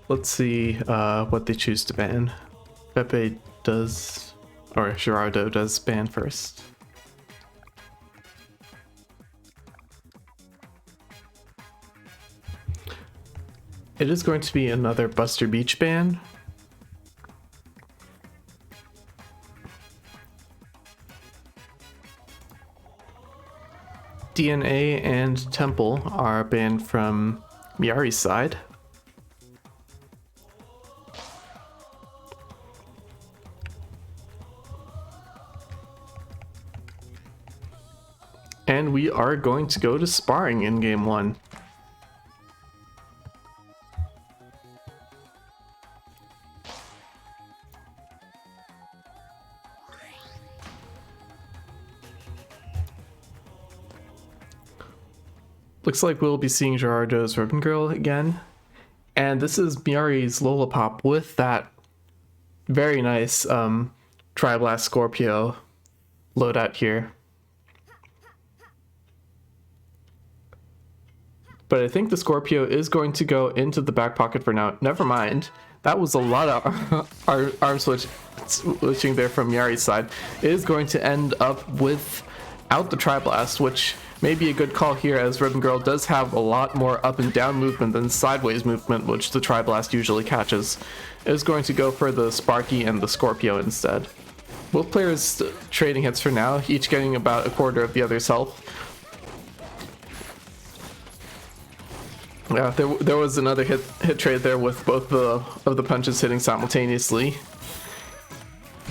Let's see what they choose to ban. Pepe does, or Gerardo does ban first. It is going to be another Buster Beach ban. DNA and Temple are banned from Miari's side. And we are going to go to sparring in game 1. Looks like we'll be seeing Gerardo's Ribbon Girl again. And this is Miari's Lollipop with that very nice Tri-Blast Scorpio loadout here. But I think the Scorpio is going to go into the back pocket for now. Never mind. That was a lot of arm switching there from Miari's side. It is going to end up without the Tri-Blast, which may be a good call here, as Ribbon Girl does have a lot more up and down movement than sideways movement, which the Tri-Blast usually catches. It is going to go for the Sparky and the Scorpio instead. Both players trading hits for now, each getting about a quarter of the other's health. Yeah, there was another hit trade there with both of the punches hitting simultaneously.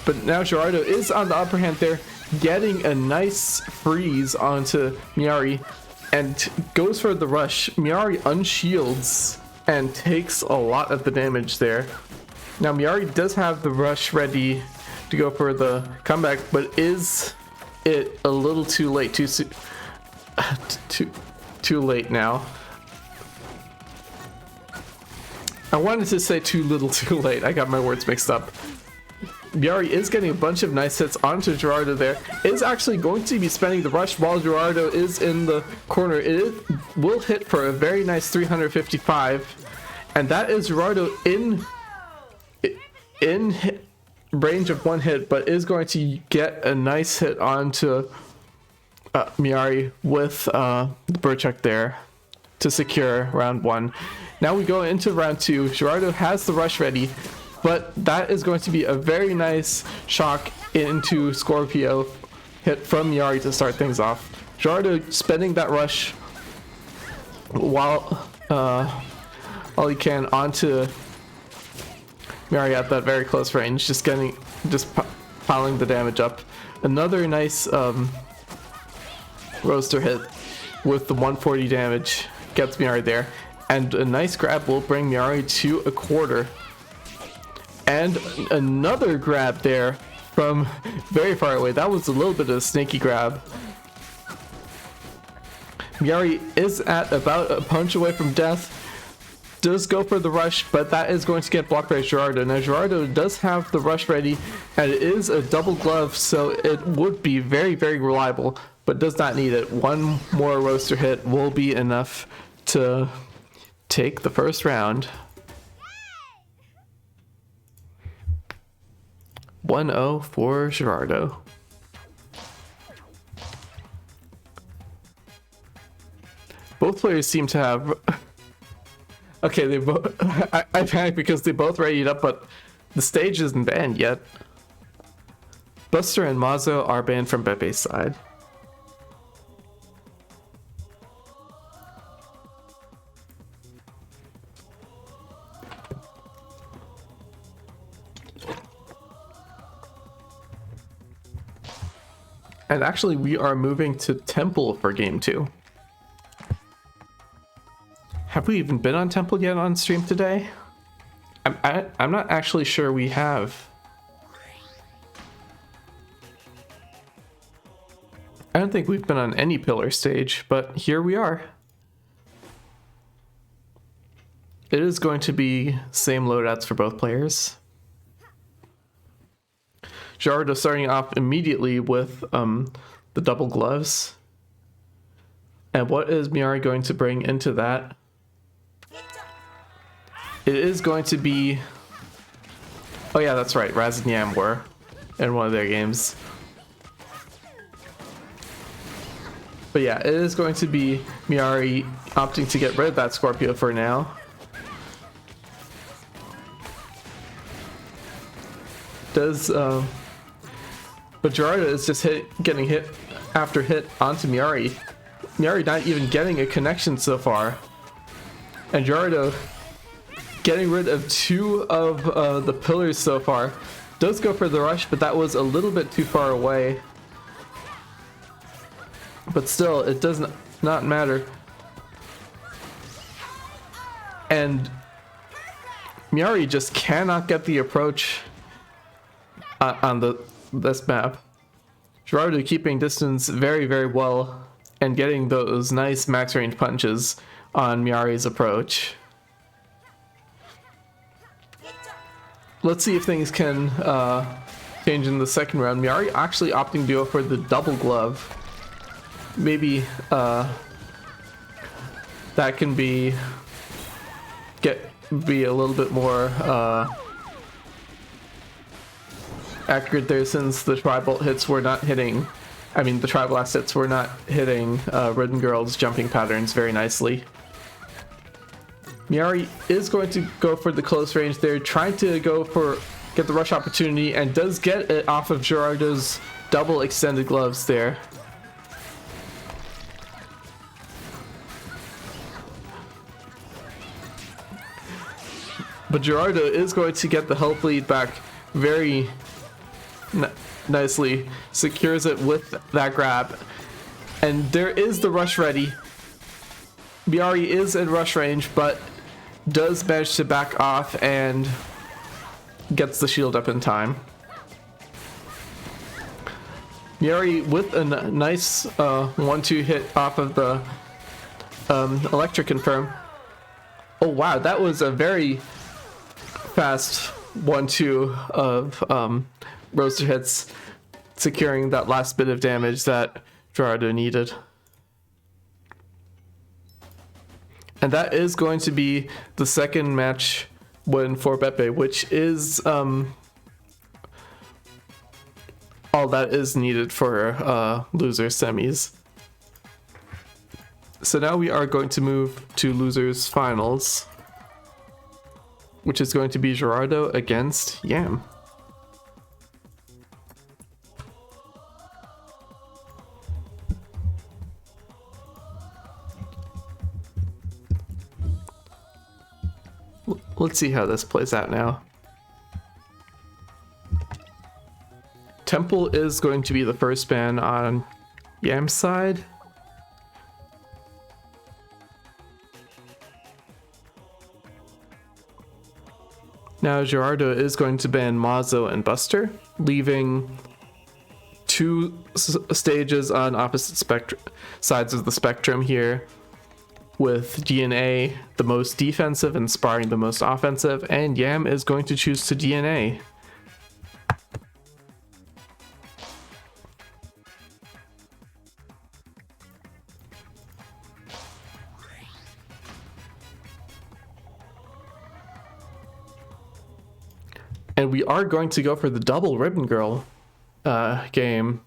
But now Gerardo is on the upper hand there, getting a nice freeze onto Miari and goes for the rush. Miari unshields and takes a lot of the damage there. Now Miari does have the rush ready to go for the comeback, but is it a little too late? Too late now. I wanted to say too little too late. I got my words mixed up. Miari is getting a bunch of nice hits onto Gerardo there. Is actually going to be spending the rush while Gerardo is in the corner. It will hit for a very nice 355. And that is Gerardo in range of one hit, but is going to get a nice hit onto Miari with the bird check there to secure round one. Now we go into round two. Gerardo has the rush ready, but that is going to be a very nice shock into Scorpio hit from Miari to start things off. Gerardo spending that rush while all he can onto Miari at that very close range, just piling the damage up. Another nice roaster hit with the 140 damage gets Miari there, and a nice grab will bring Miari to a quarter. And another grab there from very far away. That was a little bit of a snaky grab. Miari is at about a punch away from death. Does go for the rush, but that is going to get blocked by Gerardo. Now Gerardo does have the rush ready, and it is a double glove, so it would be very, very reliable, but does not need it. One more roaster hit will be enough to take the first round. 1-0 for Gerardo. Both players seem to have... Okay, they both... I panicked because they both readied up, but the stage isn't banned yet. Buster and Mazo are banned from Bebe's side. And actually, we are moving to Temple for game 2. Have we even been on Temple yet on stream today? I'm not actually sure we have. I don't think we've been on any pillar stage, but here we are. It is going to be same loadouts for both players. Gerardo starting off immediately with the double gloves. And what is Miari going to bring into that? It is going to be... Oh yeah, that's right. Raz and Yam were in one of their games. But yeah, it is going to be Miari opting to get rid of that Scorpio for now. But Gerardo is just getting hit after hit onto Miari. Miari not even getting a connection so far. And Gerardo getting rid of two of the pillars so far. Does go for the rush, but that was a little bit too far away. But still, it does not matter. And Miari just cannot get the approach on this map. Gerardo keeping distance very, very well and getting those nice max range punches on Miari's approach. Let's see if things can change in the second round. Miari actually opting to go for the double glove. Maybe that can be a little bit more accurate there, since the tri-bolt hits were not hitting. I mean, the tri-blast hits were not hitting Rhythm Girl's jumping patterns very nicely. Miari is going to go for the close range there, trying to get the rush opportunity, and does get it off of Gerardo's double extended gloves there. But Gerardo is going to get the health lead back very nicely, secures it with that grab, and there is the rush ready. Miari is in rush range, but does manage to back off and gets the shield up in time. Miari with a nice 1-2 hit off of the electric confirm. Oh wow, that was a very fast 1-2 of roaster hits, securing that last bit of damage that Gerardo needed. And that is going to be the second match win for Beppe, which is all that is needed for loser semis. So now we are going to move to losers finals, which is going to be Gerardo against Yam. Let's see how this plays out now. Temple is going to be the first ban on Yam's side. Now Gerardo is going to ban Mazo and Buster, leaving two stages on opposite sides of the spectrum here, with DNA the most defensive and Sparring the most offensive, and Yam is going to choose to DNA. And we are going to go for the double Ribbon Girl game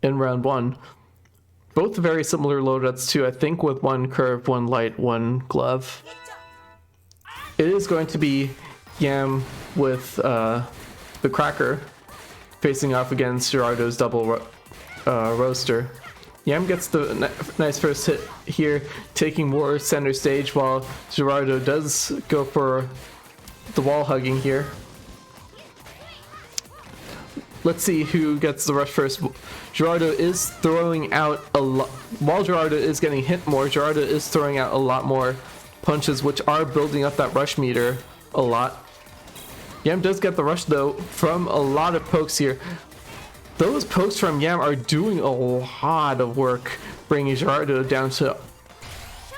in round one. Both very similar loadouts too, I think, with one curve, one light, one glove. It is going to be Yam with the Cracker facing off against Gerardo's double Roaster. Yam gets the nice first hit here, taking more center stage, while Gerardo does go for the wall hugging here. Let's see who gets the rush first. Gerardo is throwing out a lot. While Gerardo is getting hit more, Gerardo is throwing out a lot more punches, which are building up that rush meter a lot. Yam does get the rush though from a lot of pokes here. Those pokes from Yam are doing a lot of work, bringing Gerardo down to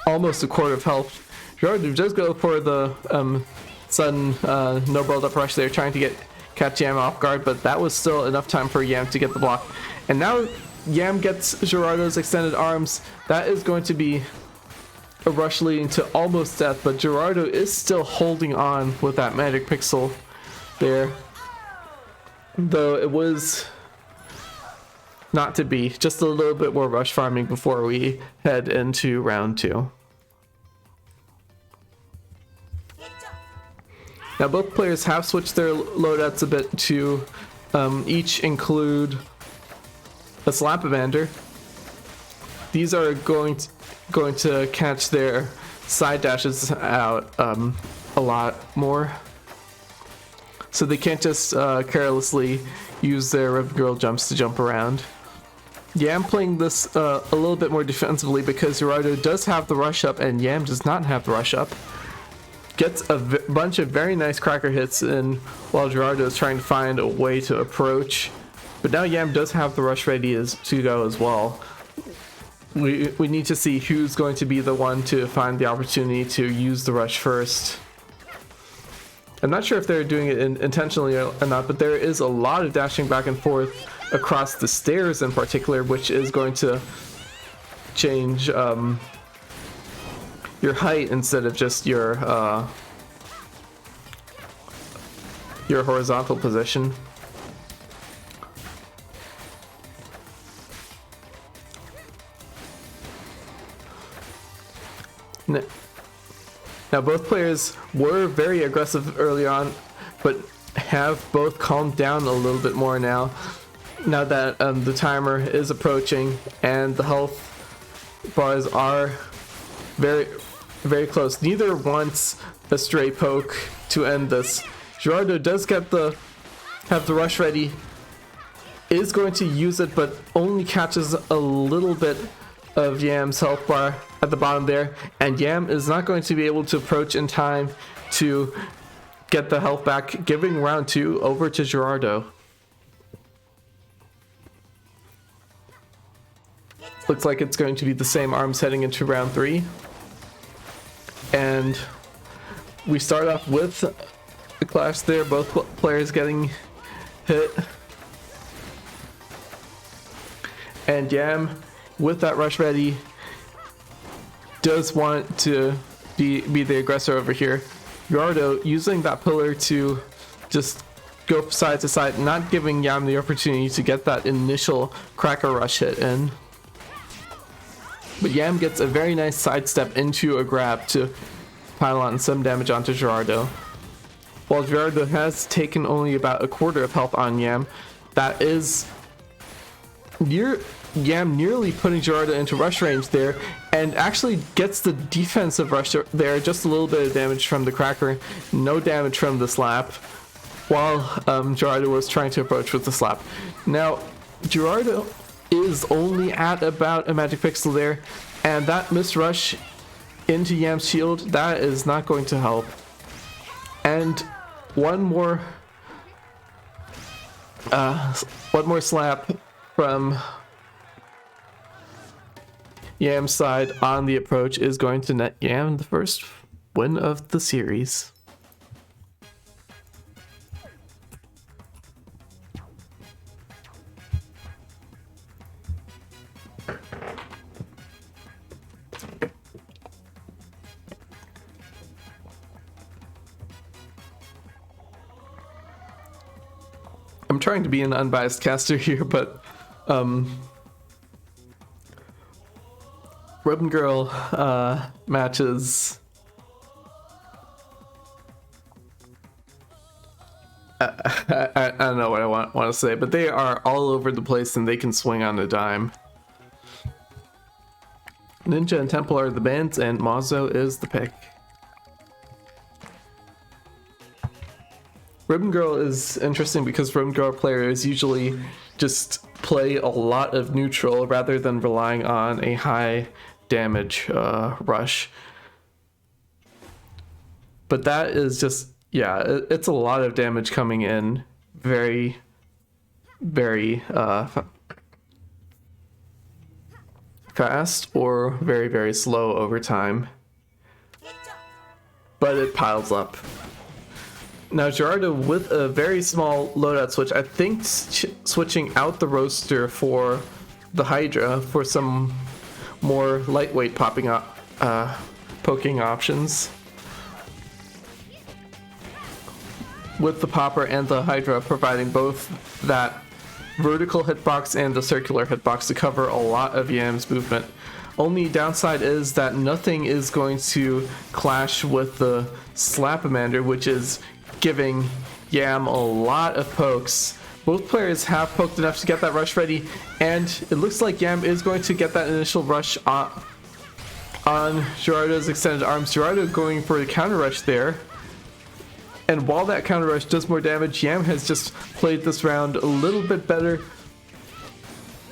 almost a quarter of health. Gerardo does go for the sudden no build up rush there, trying to catch Yam off guard, but that was still enough time for Yam to get the block. And now Yam gets Gerardo's extended arms. That is going to be a rush leading to almost death, but Gerardo is still holding on with that magic pixel there, though it was not to be. Just a little bit more rush farming before we head into round two. Now both players have switched their loadouts a bit to each include a Slap-a-Vander. These are going to catch their side dashes out a lot more, so they can't just carelessly use their Ribbon Girl jumps to jump around. Yam playing this a little bit more defensively because Gerardo does have the rush up and Yam does not have the rush up. Gets a bunch of very nice Cracker hits in while Gerardo is trying to find a way to approach. But now Yam does have the rush ready to go as well. We need to see who's going to be the one to find the opportunity to use the rush first. I'm not sure if they're doing it intentionally or not, but there is a lot of dashing back and forth across the stairs in particular, which is going to change your height instead of just your horizontal position. Now both players were very aggressive early on, but have both calmed down a little bit more now that the timer is approaching and the health bars are very, very close. Neither wants a stray poke to end this. Gerardo does have the rush ready, is going to use it, but only catches a little bit of Yam's health bar at the bottom there, and Yam is not going to be able to approach in time to get the health back, giving round two over to Gerardo. Looks like it's going to be the same arms heading into round three. And we start off with a clash there, both players getting hit. And Yam, with that rush ready, does want to be the aggressor over here. Gerardo using that pillar to just go side to side, not giving Yam the opportunity to get that initial cracker rush hit in. But Yam gets a very nice sidestep into a grab to pile on some damage onto Gerardo. While Gerardo has taken only about a quarter of health on Yam, that is Yam nearly putting Gerardo into rush range there, and actually gets the defensive rush there, just a little bit of damage from the cracker, no damage from the slap, while Gerardo was trying to approach with the slap. Now, Gerardo is only at about a magic pixel there, and that missed rush into Yam's shield, that is not going to help. And one more slap from Yam's side on the approach is going to net Yam the first win of the series. I'm trying to be an unbiased caster here, but Ribbon Girl matches I don't know what I want to say, but they are all over the place and they can swing on a dime. Ninja and Temple are the bands, and Mazo is the pick. Ribbon Girl is interesting because Ribbon Girl players usually just play a lot of neutral rather than relying on a high damage rush. But that is just, yeah, it's a lot of damage coming in very, very fast or very, very slow over time. But it piles up. Now Gerardo with a very small loadout switch, I think switching out the roaster for the Hydra for some more lightweight poking options. With the Popper and the Hydra providing both that vertical hitbox and the circular hitbox to cover a lot of Yam's movement. Only downside is that nothing is going to clash with the Slapamander, which is giving Yam a lot of pokes. Both players have poked enough to get that rush ready, and it looks like Yam is going to get that initial rush on Gerardo's extended arms. Gerardo going for a counter rush there, and while that counter rush does more damage, Yam has just played this round a little bit better,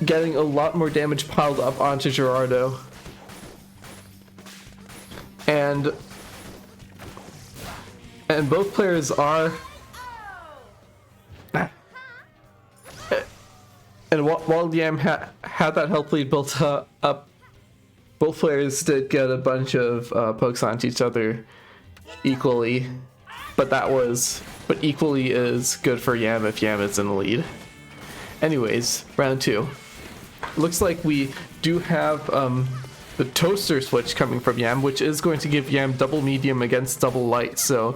getting a lot more damage piled up onto Gerardo. And both players are, and while Yam had that health lead built up, both players did get a bunch of pokes onto each other equally, but equally is good for Yam if Yam is in the lead. Anyways, round two. Looks like we do have the toaster switch coming from Yam, which is going to give Yam double medium against double light, so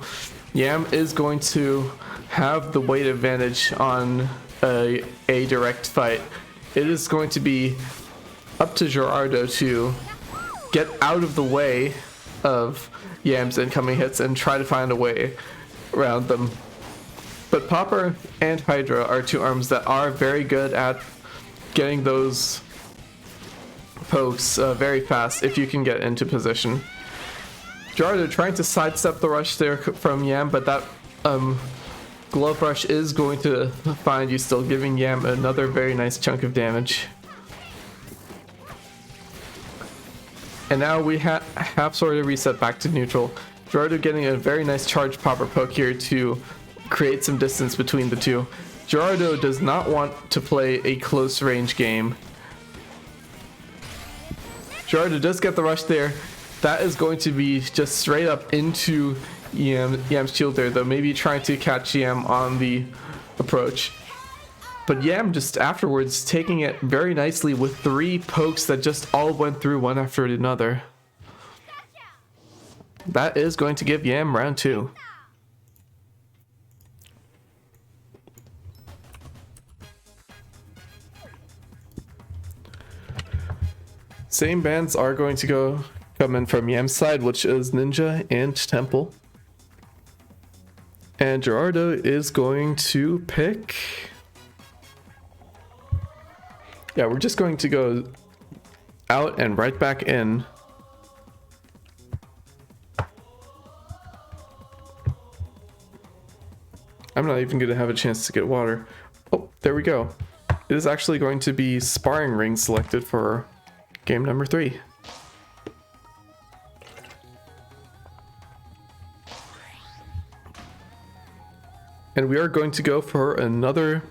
Yam is going to have the weight advantage on a direct fight. It is going to be up to Gerardo to get out of the way of Yam's incoming hits and try to find a way around them. But Popper and Hydra are two arms that are very good at getting those pokes very fast if you can get into position. Gerardo trying to sidestep the rush there from Yam, but that glove rush is going to find you still, giving Yam another very nice chunk of damage. And now we have sort of reset back to neutral. Gerardo getting a very nice charged Popper poke here to create some distance between the two. Gerardo does not want to play a close range game. Gerardo does get the rush there. That is going to be just straight up into Yam's shield there, though, maybe trying to catch Yam on the approach. But Yam just afterwards taking it very nicely with 3 pokes that just all went through one after another. That is going to give Yam round 2. Same bands are going to come in from Yam's side, which is Ninja and Temple. And Gerardo is going to pick... Yeah, we're just going to go out and right back in. I'm not even going to have a chance to get water. Oh, there we go. It is actually going to be Sparring Ring selected for game number 3. And we are going to go for another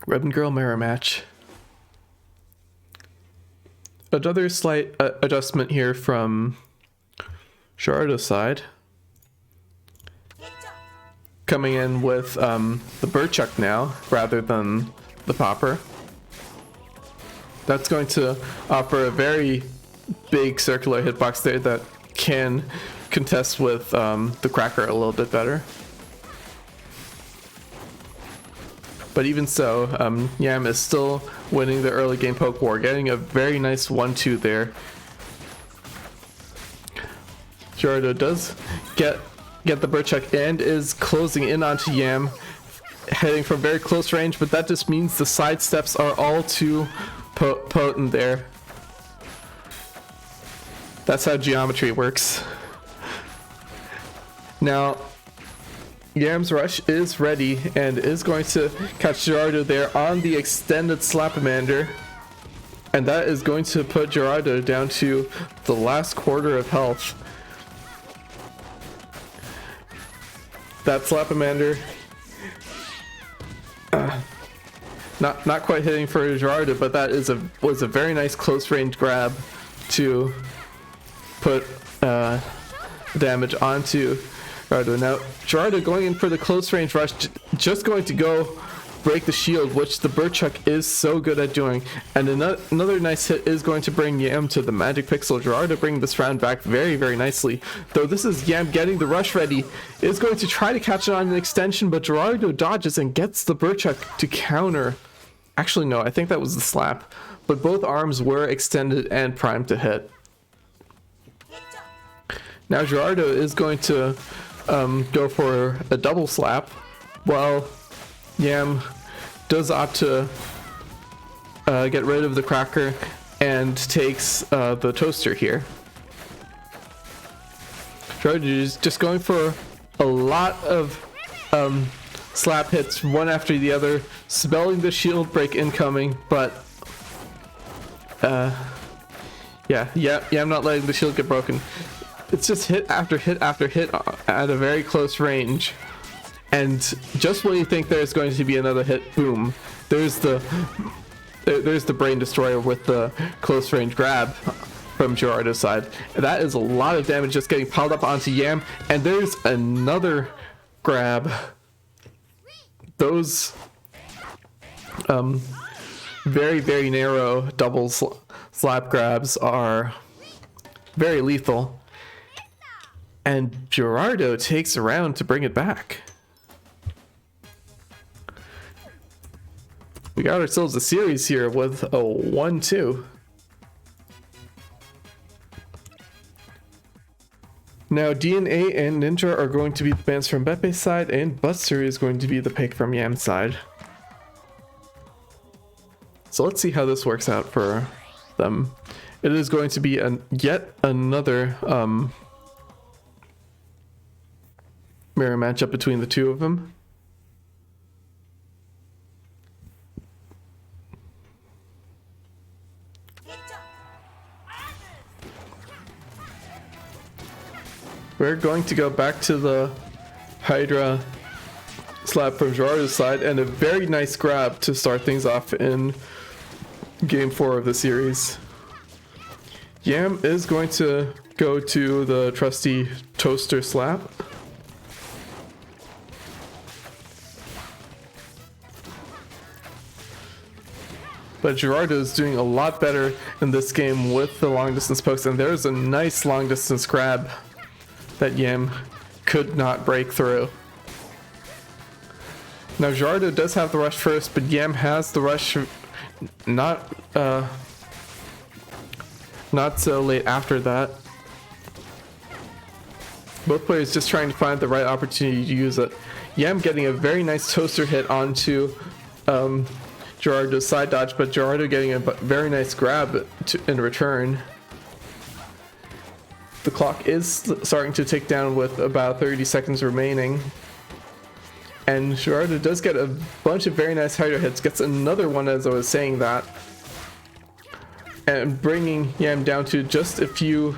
Red and Girl mirror match. Another slight adjustment here from Gerardo's side. Coming in with the Burchuck now rather than the Popper. That's going to offer a very big circular hitbox there that can contest with the Cracker a little bit better. But even so, Yam is still winning the early game poke war, getting a very nice 1-2 there. Gerardo does get the Burchuck and is closing in onto Yam, heading from very close range, but that just means the side steps are all too potent there. That's how geometry works. Now, Yam's rush is ready and is going to catch Gerardo there on the extended Slapamander. And that is going to put Gerardo down to the last quarter of health. That Slapamander not quite hitting for Gerardo, but that was a very nice close range grab to put damage onto Gerardo. Now Gerardo going in for the close range rush, just going to go break the shield, which the Burchuck is so good at doing. And another nice hit is going to bring Yam to the Magic Pixel. Gerardo bringing this round back very, very nicely. Though this is Yam getting the rush ready, is going to try to catch it on an extension, but Gerardo dodges and gets the Burchuck to counter. Actually, no, I think that was the slap. But both arms were extended and primed to hit. Now Gerardo is going to go for a double slap, while Yam does opt to get rid of the Cracker and takes the Toaster here. Gerardo is just going for a lot of slap hits, one after the other, spelling the shield break incoming, but yeah, I'm not letting the shield get broken. It's just hit after hit after hit at a very close range. And just when you think there's going to be another hit, boom, there's the Brain Destroyer with the close range grab from Gerardo's side. And that is a lot of damage just getting piled up onto Yam. And there's another grab. Those very, very narrow double slap grabs are very lethal. And Gerardo takes a round to bring it back. We got ourselves a series here with a 1-2. Now DNA and Ninja are going to be the bands from Bepe's side, and Buster is going to be the pick from Yam's side. So let's see how this works out for them. It is going to be yet another mirror matchup between the two of them. We're going to go back to the Hydra slap from Gerardo's side, and a very nice grab to start things off in game 4 of the series. Yam is going to go to the trusty Toaster slap. But Gerardo is doing a lot better in this game with the long distance pokes, and there's a nice long distance grab that Yam could not break through. Now Gerardo does have the rush first, but Yam has the rush not not so late after that. Both players just trying to find the right opportunity to use it. Yam getting a very nice toaster hit onto Gerardo's side dodge, but Gerardo getting a very nice grab in return. The clock is starting to tick down with about 30 seconds remaining. And Gerardo does get a bunch of very nice Hydra hits, gets another one as I was saying that. And bringing Yam down to just a few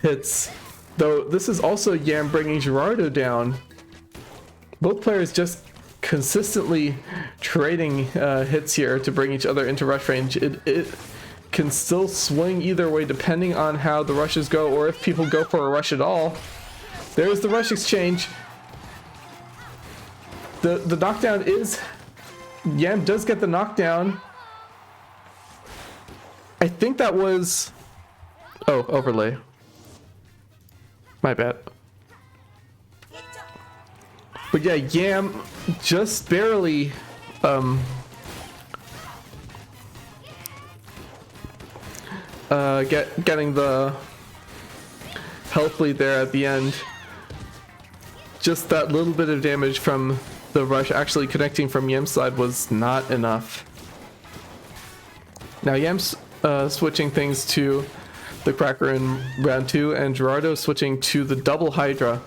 hits. Though this is also Yam bringing Gerardo down. Both players just consistently trading hits here to bring each other into rush range. It can still swing either way depending on how the rushes go, or if people go for a rush at all. There's the rush exchange. The knockdown is... Yam does get the knockdown. I think that was... Oh, overlay. My bad. But yeah, Yam just barely getting the health lead there at the end. Just that little bit of damage from the rush actually connecting from Yam's side was not enough. Now Yam's switching things to the Cracker in round 2, and Gerardo switching to the double Hydra.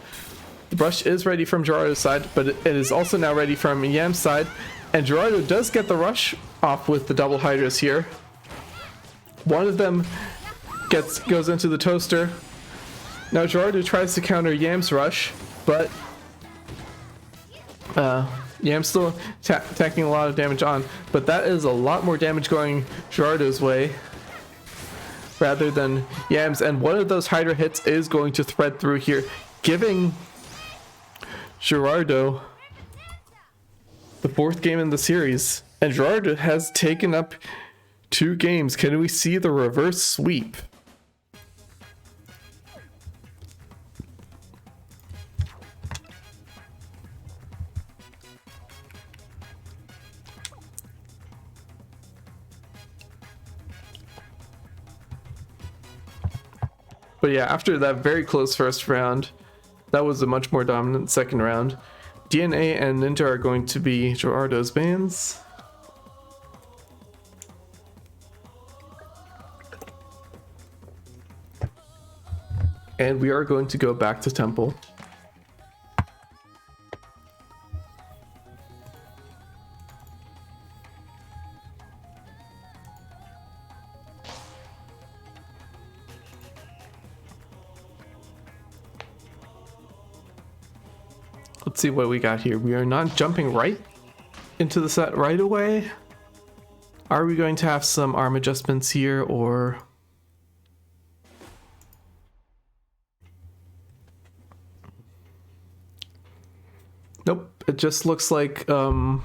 The rush is ready from Gerardo's side, but it is also now ready from Yam's side, and Gerardo does get the rush off with the double Hydras here. One of them goes into the toaster. Now Gerardo tries to counter Yam's rush, but Yam's still tacking a lot of damage on, but that is a lot more damage going Gerardo's way rather than Yam's, and one of those Hydra hits is going to thread through here, giving Gerardo the 4th game in the series, and Gerardo has taken up 2 games. Can we see the reverse sweep? But yeah, after that very close first round, that was a much more dominant second round. DNA and Ninja are going to be Gerardo's bans. And we are going to go back to Temple. Let's see what we got here. We are not jumping right into the set right away. Are we going to have some arm adjustments here, or... Nope, it just looks like the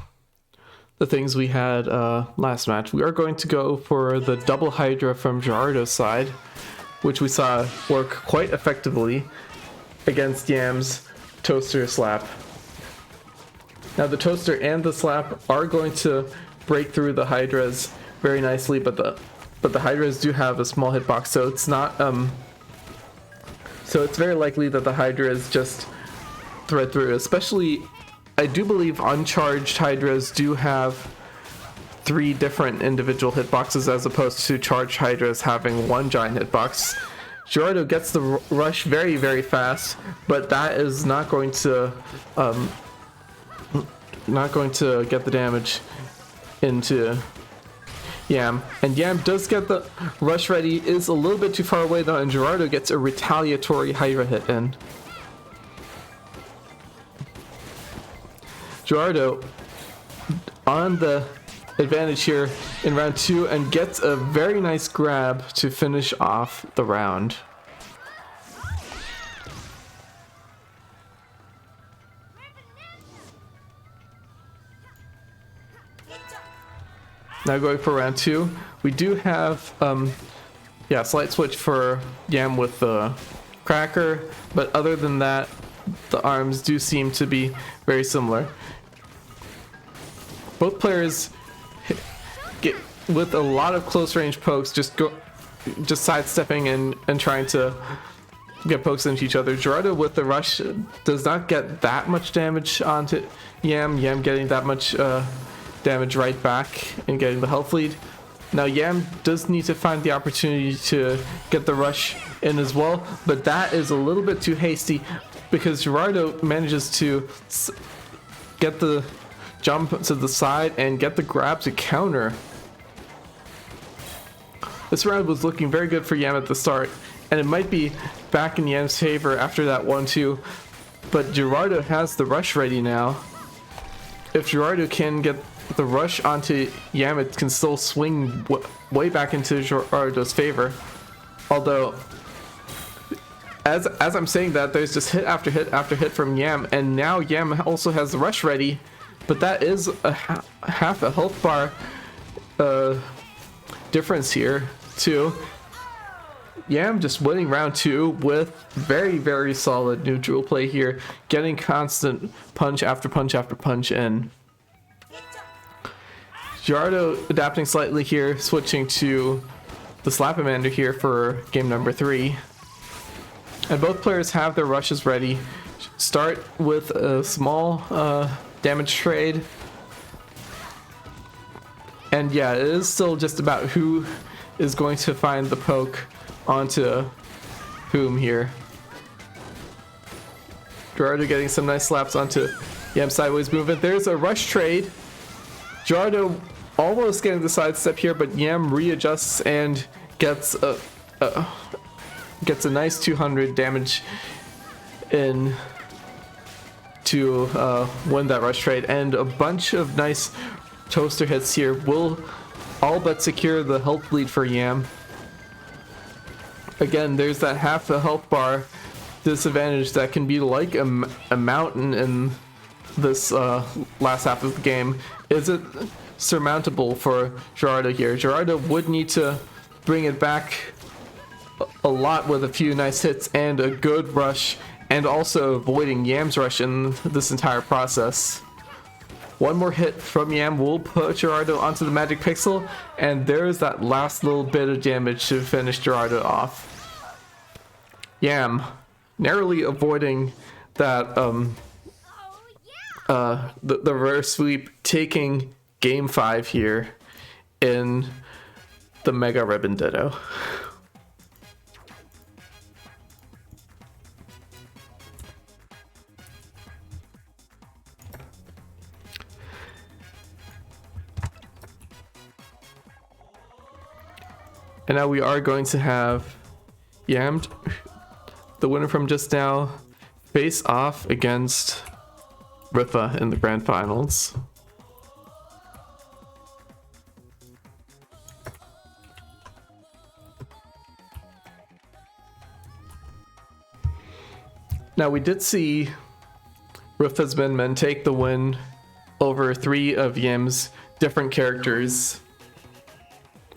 things we had last match. We are going to go for the double Hydra from Gerardo's side, which we saw work quite effectively against Yam's toaster slap. Now the toaster and the slap are going to break through the Hydras very nicely, but the Hydras do have a small hitbox, so it's not so it's very likely that the Hydras just thread through. Especially, I do believe uncharged Hydras do have 3 different individual hitboxes as opposed to charged Hydras having 1 giant hitbox. Gerardo gets the rush very, very fast, but that is not going to get the damage into Yam. And Yam does get the rush ready, is a little bit too far away though, and Gerardo gets a retaliatory Hydra hit in. Gerardo on the advantage here in round 2 and gets a very nice grab to finish off the round. Now going for round 2, we do have slight switch for Yam with the Cracker, but other than that, the arms do seem to be very similar. Both players get with a lot of close range pokes, just just sidestepping and trying to get pokes into each other. Gerardo with the rush does not get that much damage onto Yam. Yam getting that much damage right back and getting the health lead. Now Yam does need to find the opportunity to get the rush in as well, but that is a little bit too hasty because Gerardo manages to get the jump to the side and get the grab to counter. This round was looking very good for Yam at the start, and it might be back in Yam's favor after that 1-2, but Gerardo has the rush ready now. If Gerardo can get the rush onto Yam, it can still swing way back into Gerardo's favor. Although, as I'm saying that, there's just hit after hit after hit from Yam, and now Yam also has the rush ready, but that is a half a health bar difference here too. Yam just winning round 2 with very, very solid neutral play here, getting constant punch after punch after punch in. Gerardo adapting slightly here, switching to the Slapamander here for game number 3. And both players have their rushes ready. Start with a small damage trade. And yeah, it is still just about who is going to find the poke onto whom here. Gerardo getting some nice slaps onto Yam's sideways movement. There's a rush trade. Gerardo almost getting the sidestep here, but Yam readjusts and gets a nice 200 damage in to win that rush trade, and a bunch of nice toaster hits here will all but secure the health lead for Yam. Again, there's that half a health bar disadvantage that can be like a mountain in this last half of the game. Is it surmountable for Gerardo here? Gerardo would need to bring it back a lot with a few nice hits and a good rush, and also avoiding Yam's rush in this entire process. One more hit from Yam will put Gerardo onto the magic pixel, and there's that last little bit of damage to finish Gerardo off. Yam narrowly avoiding that the reverse sweep, taking game 5 here in the Mega Ribbon Ditto. And now we are going to have Yam, the winner from just now, face off against Rifa in the grand finals. Now we did see Rifa's Min Men take the win over 3 of Yam's different characters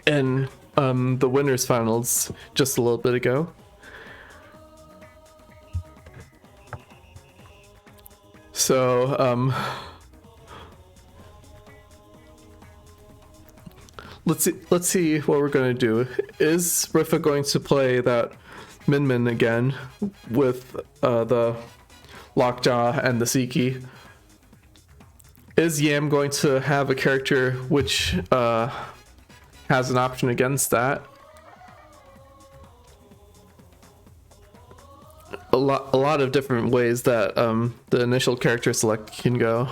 in the winners finals just a little bit ago. So let's see what we're going to do. Is Rifa going to play that Min Min again with the Lockjaw and the Seiki? Is Yam going to have a character which has an option against that? A lot of different ways that the initial character select can go.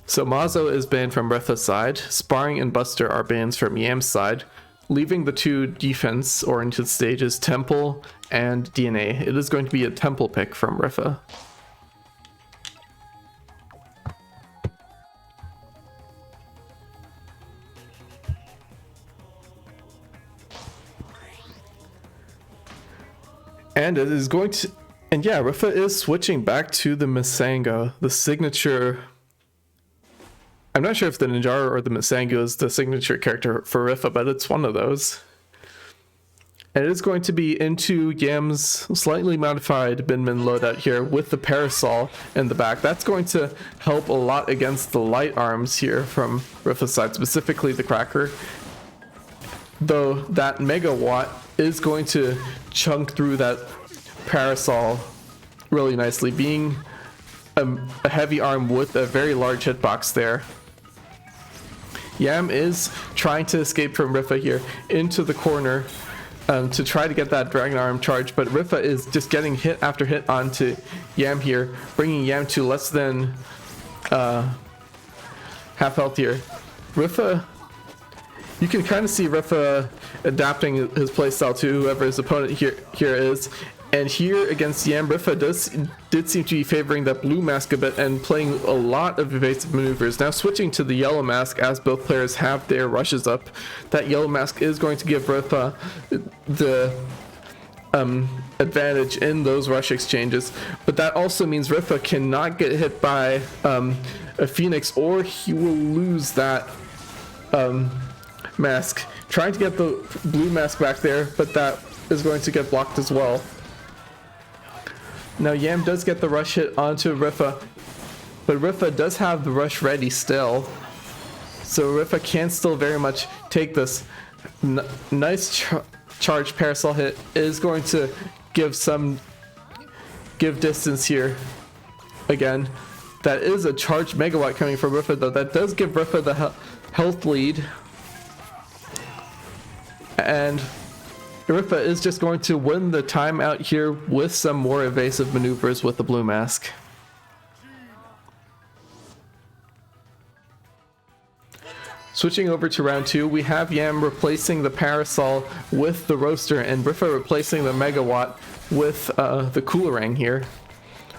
So Mazo is banned from Rifa's side. Sparring and Buster are bans from Yam's side, leaving the 2 defense-oriented stages, Temple and DNA. It is going to be a Temple pick from Rifa. And it is going to... And yeah, Rifa is switching back to the Masango, the signature... I'm not sure if the Ninjara or the Masango is the signature character for Rifa, but it's one of those. And it is going to be into Yam's slightly modified Min Min loadout here with the Parasol in the back. That's going to help a lot against the light arms here from Rifa's side, specifically the Cracker. though that megawatt is going to chunk through that parasol really nicely, being a heavy arm with a very large hitbox there. Yam is trying to escape from Rifa here into the corner to try to get that Dragon Arm charge, but Rifa is just getting hit after hit onto Yam here, bringing Yam to less than half health here. Rifa, you can kind of see Rifa adapting his playstyle to whoever his opponent here is. And here against Yam, Rifa did seem to be favoring that blue mask a bit and playing a lot of evasive maneuvers. Now switching to the yellow mask as both players have their rushes up. That yellow mask is going to give Rifa the advantage in those rush exchanges. But that also means Rifa cannot get hit by a Phoenix, or he will lose that mask. Trying to get the blue mask back there, but that is going to get blocked as well. Now Yam does get the rush hit onto Rifa, but Rifa does have the rush ready still. So Rifa can still very much take this. Nice charge parasol hit is going to give distance here. Again, that is a charged megawatt coming from Rifa, though. That does give Rifa the health lead. And Rifa is just going to win the time out here with some more evasive maneuvers with the blue mask. Switching over to round 2, we have Yam replacing the parasol with the roaster, and Rifa replacing the megawatt with the Coolerang here.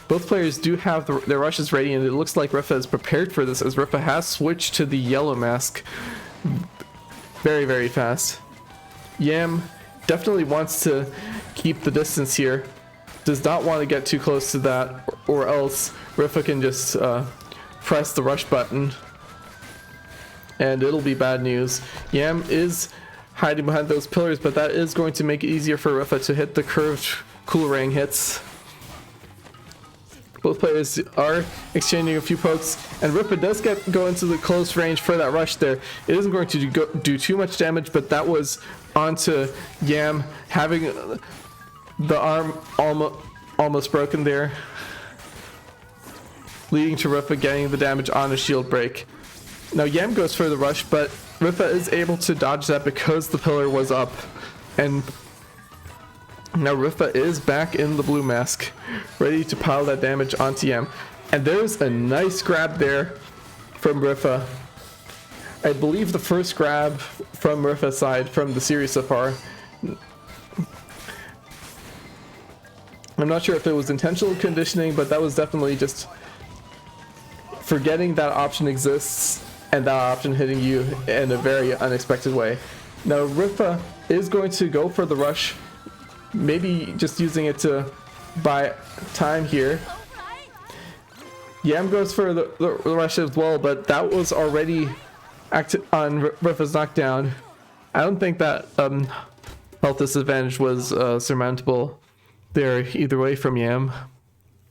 Both players do have their rushes ready, and it looks like Rifa is prepared for this, as Rifa has switched to the yellow mask very, very fast. Yam definitely wants to keep the distance here, does not want to get too close to that, or else Rifa can just press the rush button and it'll be bad news. Yam is hiding behind those pillars, but that is going to make it easier for Rifa to hit the curved Coolerang hits. Both players are exchanging a few pokes, and Rifa does go into the close range for that rush there. It isn't going to do too much damage, but that was onto Yam, having the arm almost broken there, leading to Rifa getting the damage on a shield break. Now Yam goes for the rush, but Rifa is able to dodge that because the pillar was up, and now Rifa is back in the blue mask, ready to pile that damage onto Yam. And there's a nice grab there from Rifa. I believe the first grab from Rifa's side from the series so far. I'm not sure if it was intentional conditioning, but that was definitely just forgetting that option exists and that option hitting you in a very unexpected way. Now Rifa is going to go for the rush, maybe just using it to buy time here. Yam goes for the rush as well, but that was already acted on Rifa's knockdown. I don't think that health disadvantage was surmountable there either way from Yam.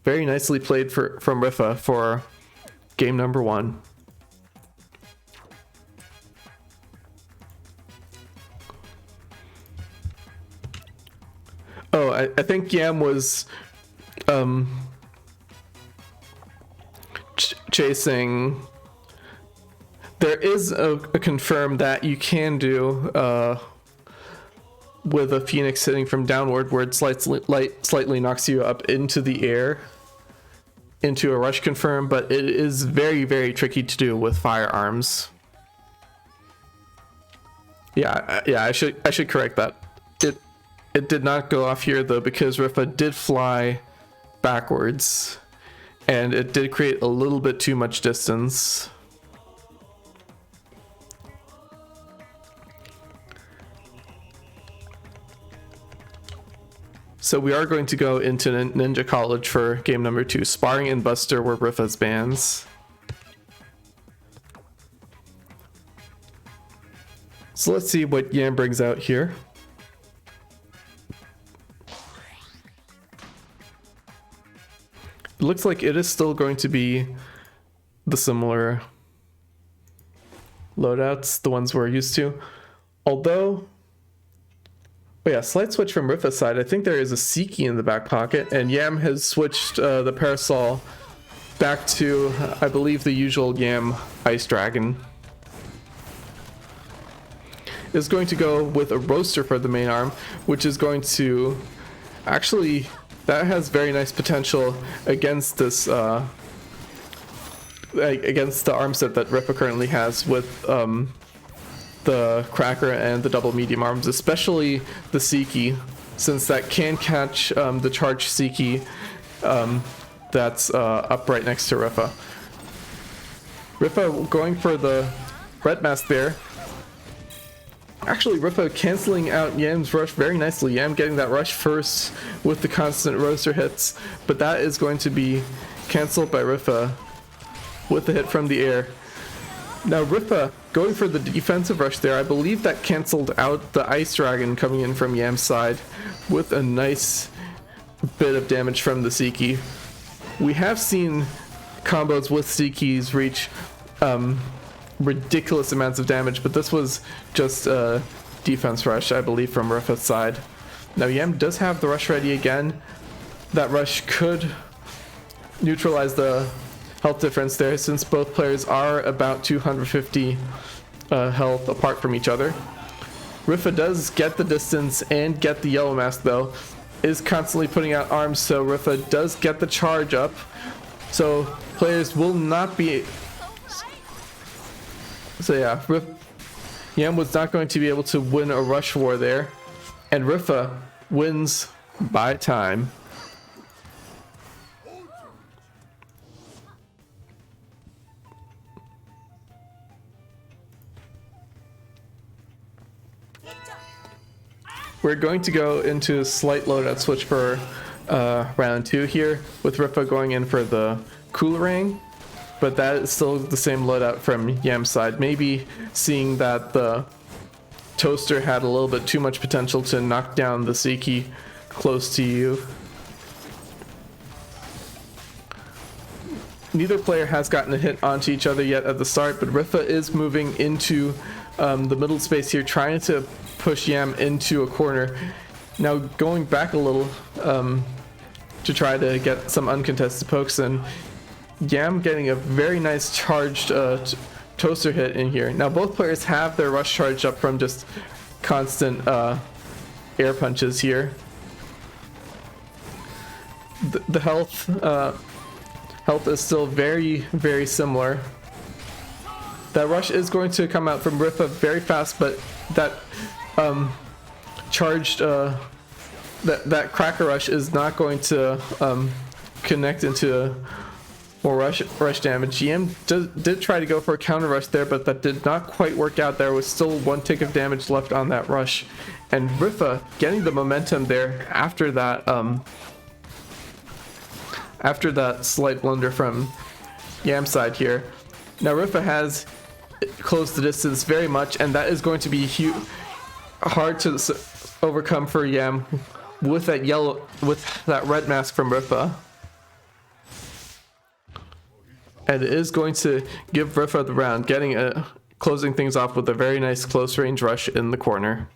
Very nicely played from Rifa for game number 1. Oh, I think Yam was chasing. There is a confirm that you can do with a Phoenix hitting from downward, where it slightly knocks you up into the air into a rush confirm, but it is very, very tricky to do with firearms. Yeah, I should correct that. It did not go off here though, because Rifa did fly backwards, and it did create a little bit too much distance. So we are going to go into Ninja College for game number 2. Sparring and Buster were Rifa's bans. So let's see what Yam brings out here. It looks like it is still going to be the similar loadouts, the ones we're used to. Although Oh yeah, slight switch from Rifa's side. I think there is a Siki in the back pocket, and Yam has switched the Parasol back to, I believe, the usual Yam Ice Dragon. Is going to go with a Roaster for the main arm, which is going to... Actually, that has very nice potential against this... against the arm set that Rifa currently has with the Cracker and the double medium arms, especially the Siki, since that can catch the charged Siki that's up right next to Rifa. Rifa going for the Red Mask there. Actually, Rifa canceling out Yam's rush very nicely. Yam getting that rush first with the constant roaster hits, but that is going to be canceled by Rifa with the hit from the air. Now Rifa going for the defensive rush there. I believe that canceled out the Ice Dragon coming in from Yam's side with a nice bit of damage from the Siki. We have seen combos with Sikis reach ridiculous amounts of damage, but this was just a defense rush, I believe, from Rifa's side. Now Yam does have the rush ready again. That rush could neutralize the health difference there, since both players are about 250 health apart from each other. Rifa does get the distance and get the yellow mask though, is constantly putting out arms, so Rifa does get the charge up, so players will not be... So yeah, Yam was not going to be able to win a rush war there, and Rifa wins by time. We're going to go into a slight loadout switch for round 2 here, with Rifa going in for the Coolerang, but that is still the same loadout from Yam's side. Maybe seeing that the Toaster had a little bit too much potential to knock down the Siki close to you. Neither player has gotten a hit onto each other yet at the start, but Rifa is moving into the middle space here, trying to push Yam into a corner. Now going back a little to try to get some uncontested pokes in. Yam getting a very nice charged Toaster hit in here. Now both players have their rush charged up from just constant air punches here. The health is still very, very similar. That rush is going to come out from Rifa very fast, but that charged that Cracker rush is not going to connect into more rush damage. Yam did try to go for a counter rush there, but that did not quite work out. There was still 1 tick of damage left on that rush, and Rifa getting the momentum there after that slight blunder from Yam's side here. Now Rifa has closed the distance very much, and that is going to be hard to overcome for Yam with that red mask from Rifa. And it is going to give Rifa the round, closing things off with a very nice close range rush in the corner.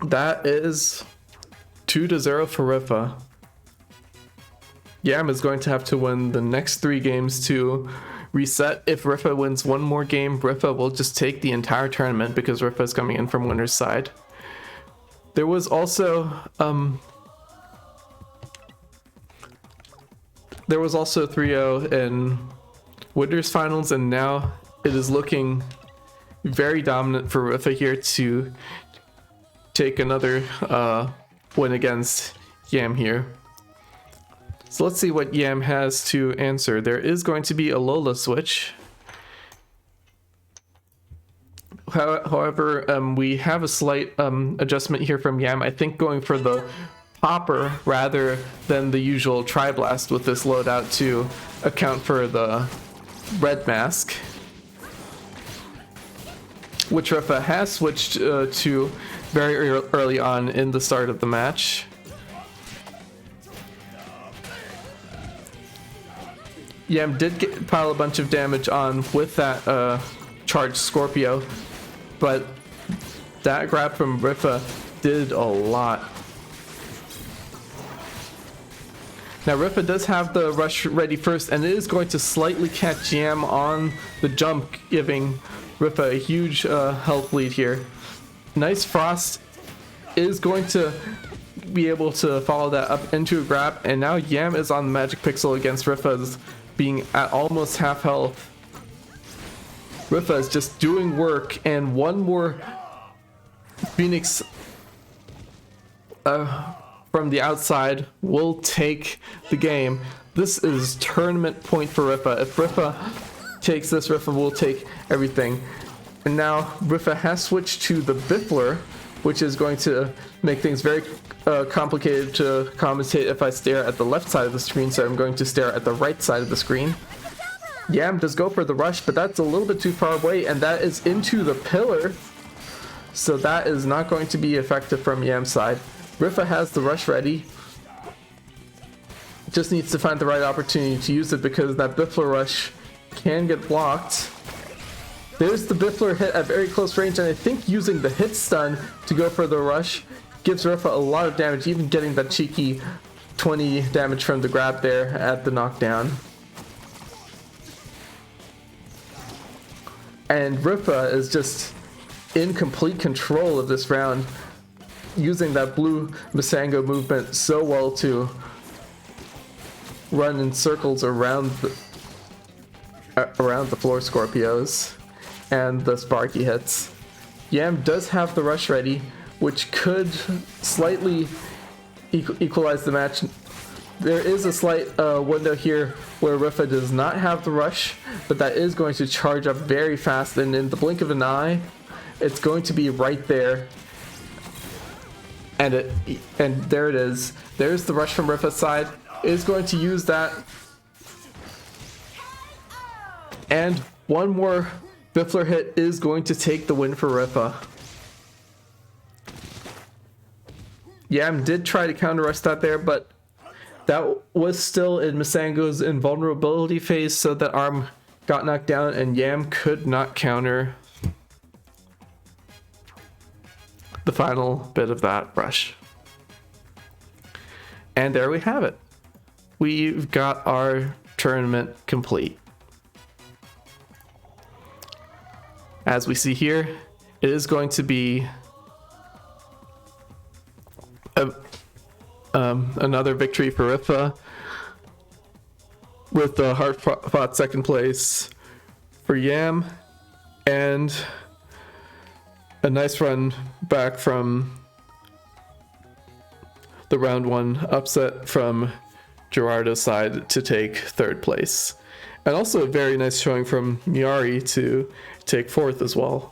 That is 2-0 for Rifa. Yam is going to have to win the next 3 games to reset. If Rifa wins one more game, Rifa will just take the entire tournament because Rifa is coming in from winner's side. There was also 3-0 in winners finals, and now it is looking very dominant for Rifa here to take another win against Yam here. So let's see what Yam has to answer. There is going to be a Lola switch. However, we have a slight adjustment here from Yam. I think going for the Popper rather than the usual Tri-Blast with this loadout to account for the red mask, which Rifa has switched to very early on in the start of the match. Yam did pile a bunch of damage on with that charged Scorpio, but That grab from Rifa did a lot. Now Rifa does have the rush ready first, and it is going to slightly catch Yam on the jump, giving Rifa a huge health lead here. Nice Frost is going to be able to follow that up into a grab, and now Yam is on the Magic Pixel against Rifa's being at almost half health. Rifa is just doing work, and one more Phoenix from the outside will take the game. This is tournament point for Rifa. If Rifa takes this, Rifa will take everything. And now Rifa has switched to the Biffler, which is going to make things very complicated to commentate if I stare at the left side of the screen, so I'm going to stare at the right side of the screen. Yam does go for the rush, but that's a little bit too far away, and that is into the pillar. So that is not going to be effective from Yam's side. Rifa has the rush ready. Just needs to find the right opportunity to use it, because that Biffler rush can get blocked. There's the Biffler hit at very close range, and I think using the hit stun to go for the rush gives Rifa a lot of damage, even getting that cheeky 20 damage from the grab there at the knockdown. And Rifa is just in complete control of this round, using that blue Masango movement so well to run in circles around the floor Scorpios and the Sparky hits. Yam does have the rush ready, which could slightly equalize the match. There is a slight window here where Rifa does not have the rush, but that is going to charge up very fast, and in the blink of an eye, it's going to be right there. And there it is. There's the rush from Rifa's side. Is going to use that. And one more Biffler hit is going to take the win for Rifa. Yam did try to counter rush that there, but that was still in Masango's invulnerability phase, so that arm got knocked down and Yam could not counter the final bit of that rush. And there we have it. We've got our tournament complete. As we see here, it is going to be another victory for Rifa, with the hard-fought second place for Yam, and a nice run back from the round one upset from Gerardo's side to take third place. And also a very nice showing from Miari to take fourth as well.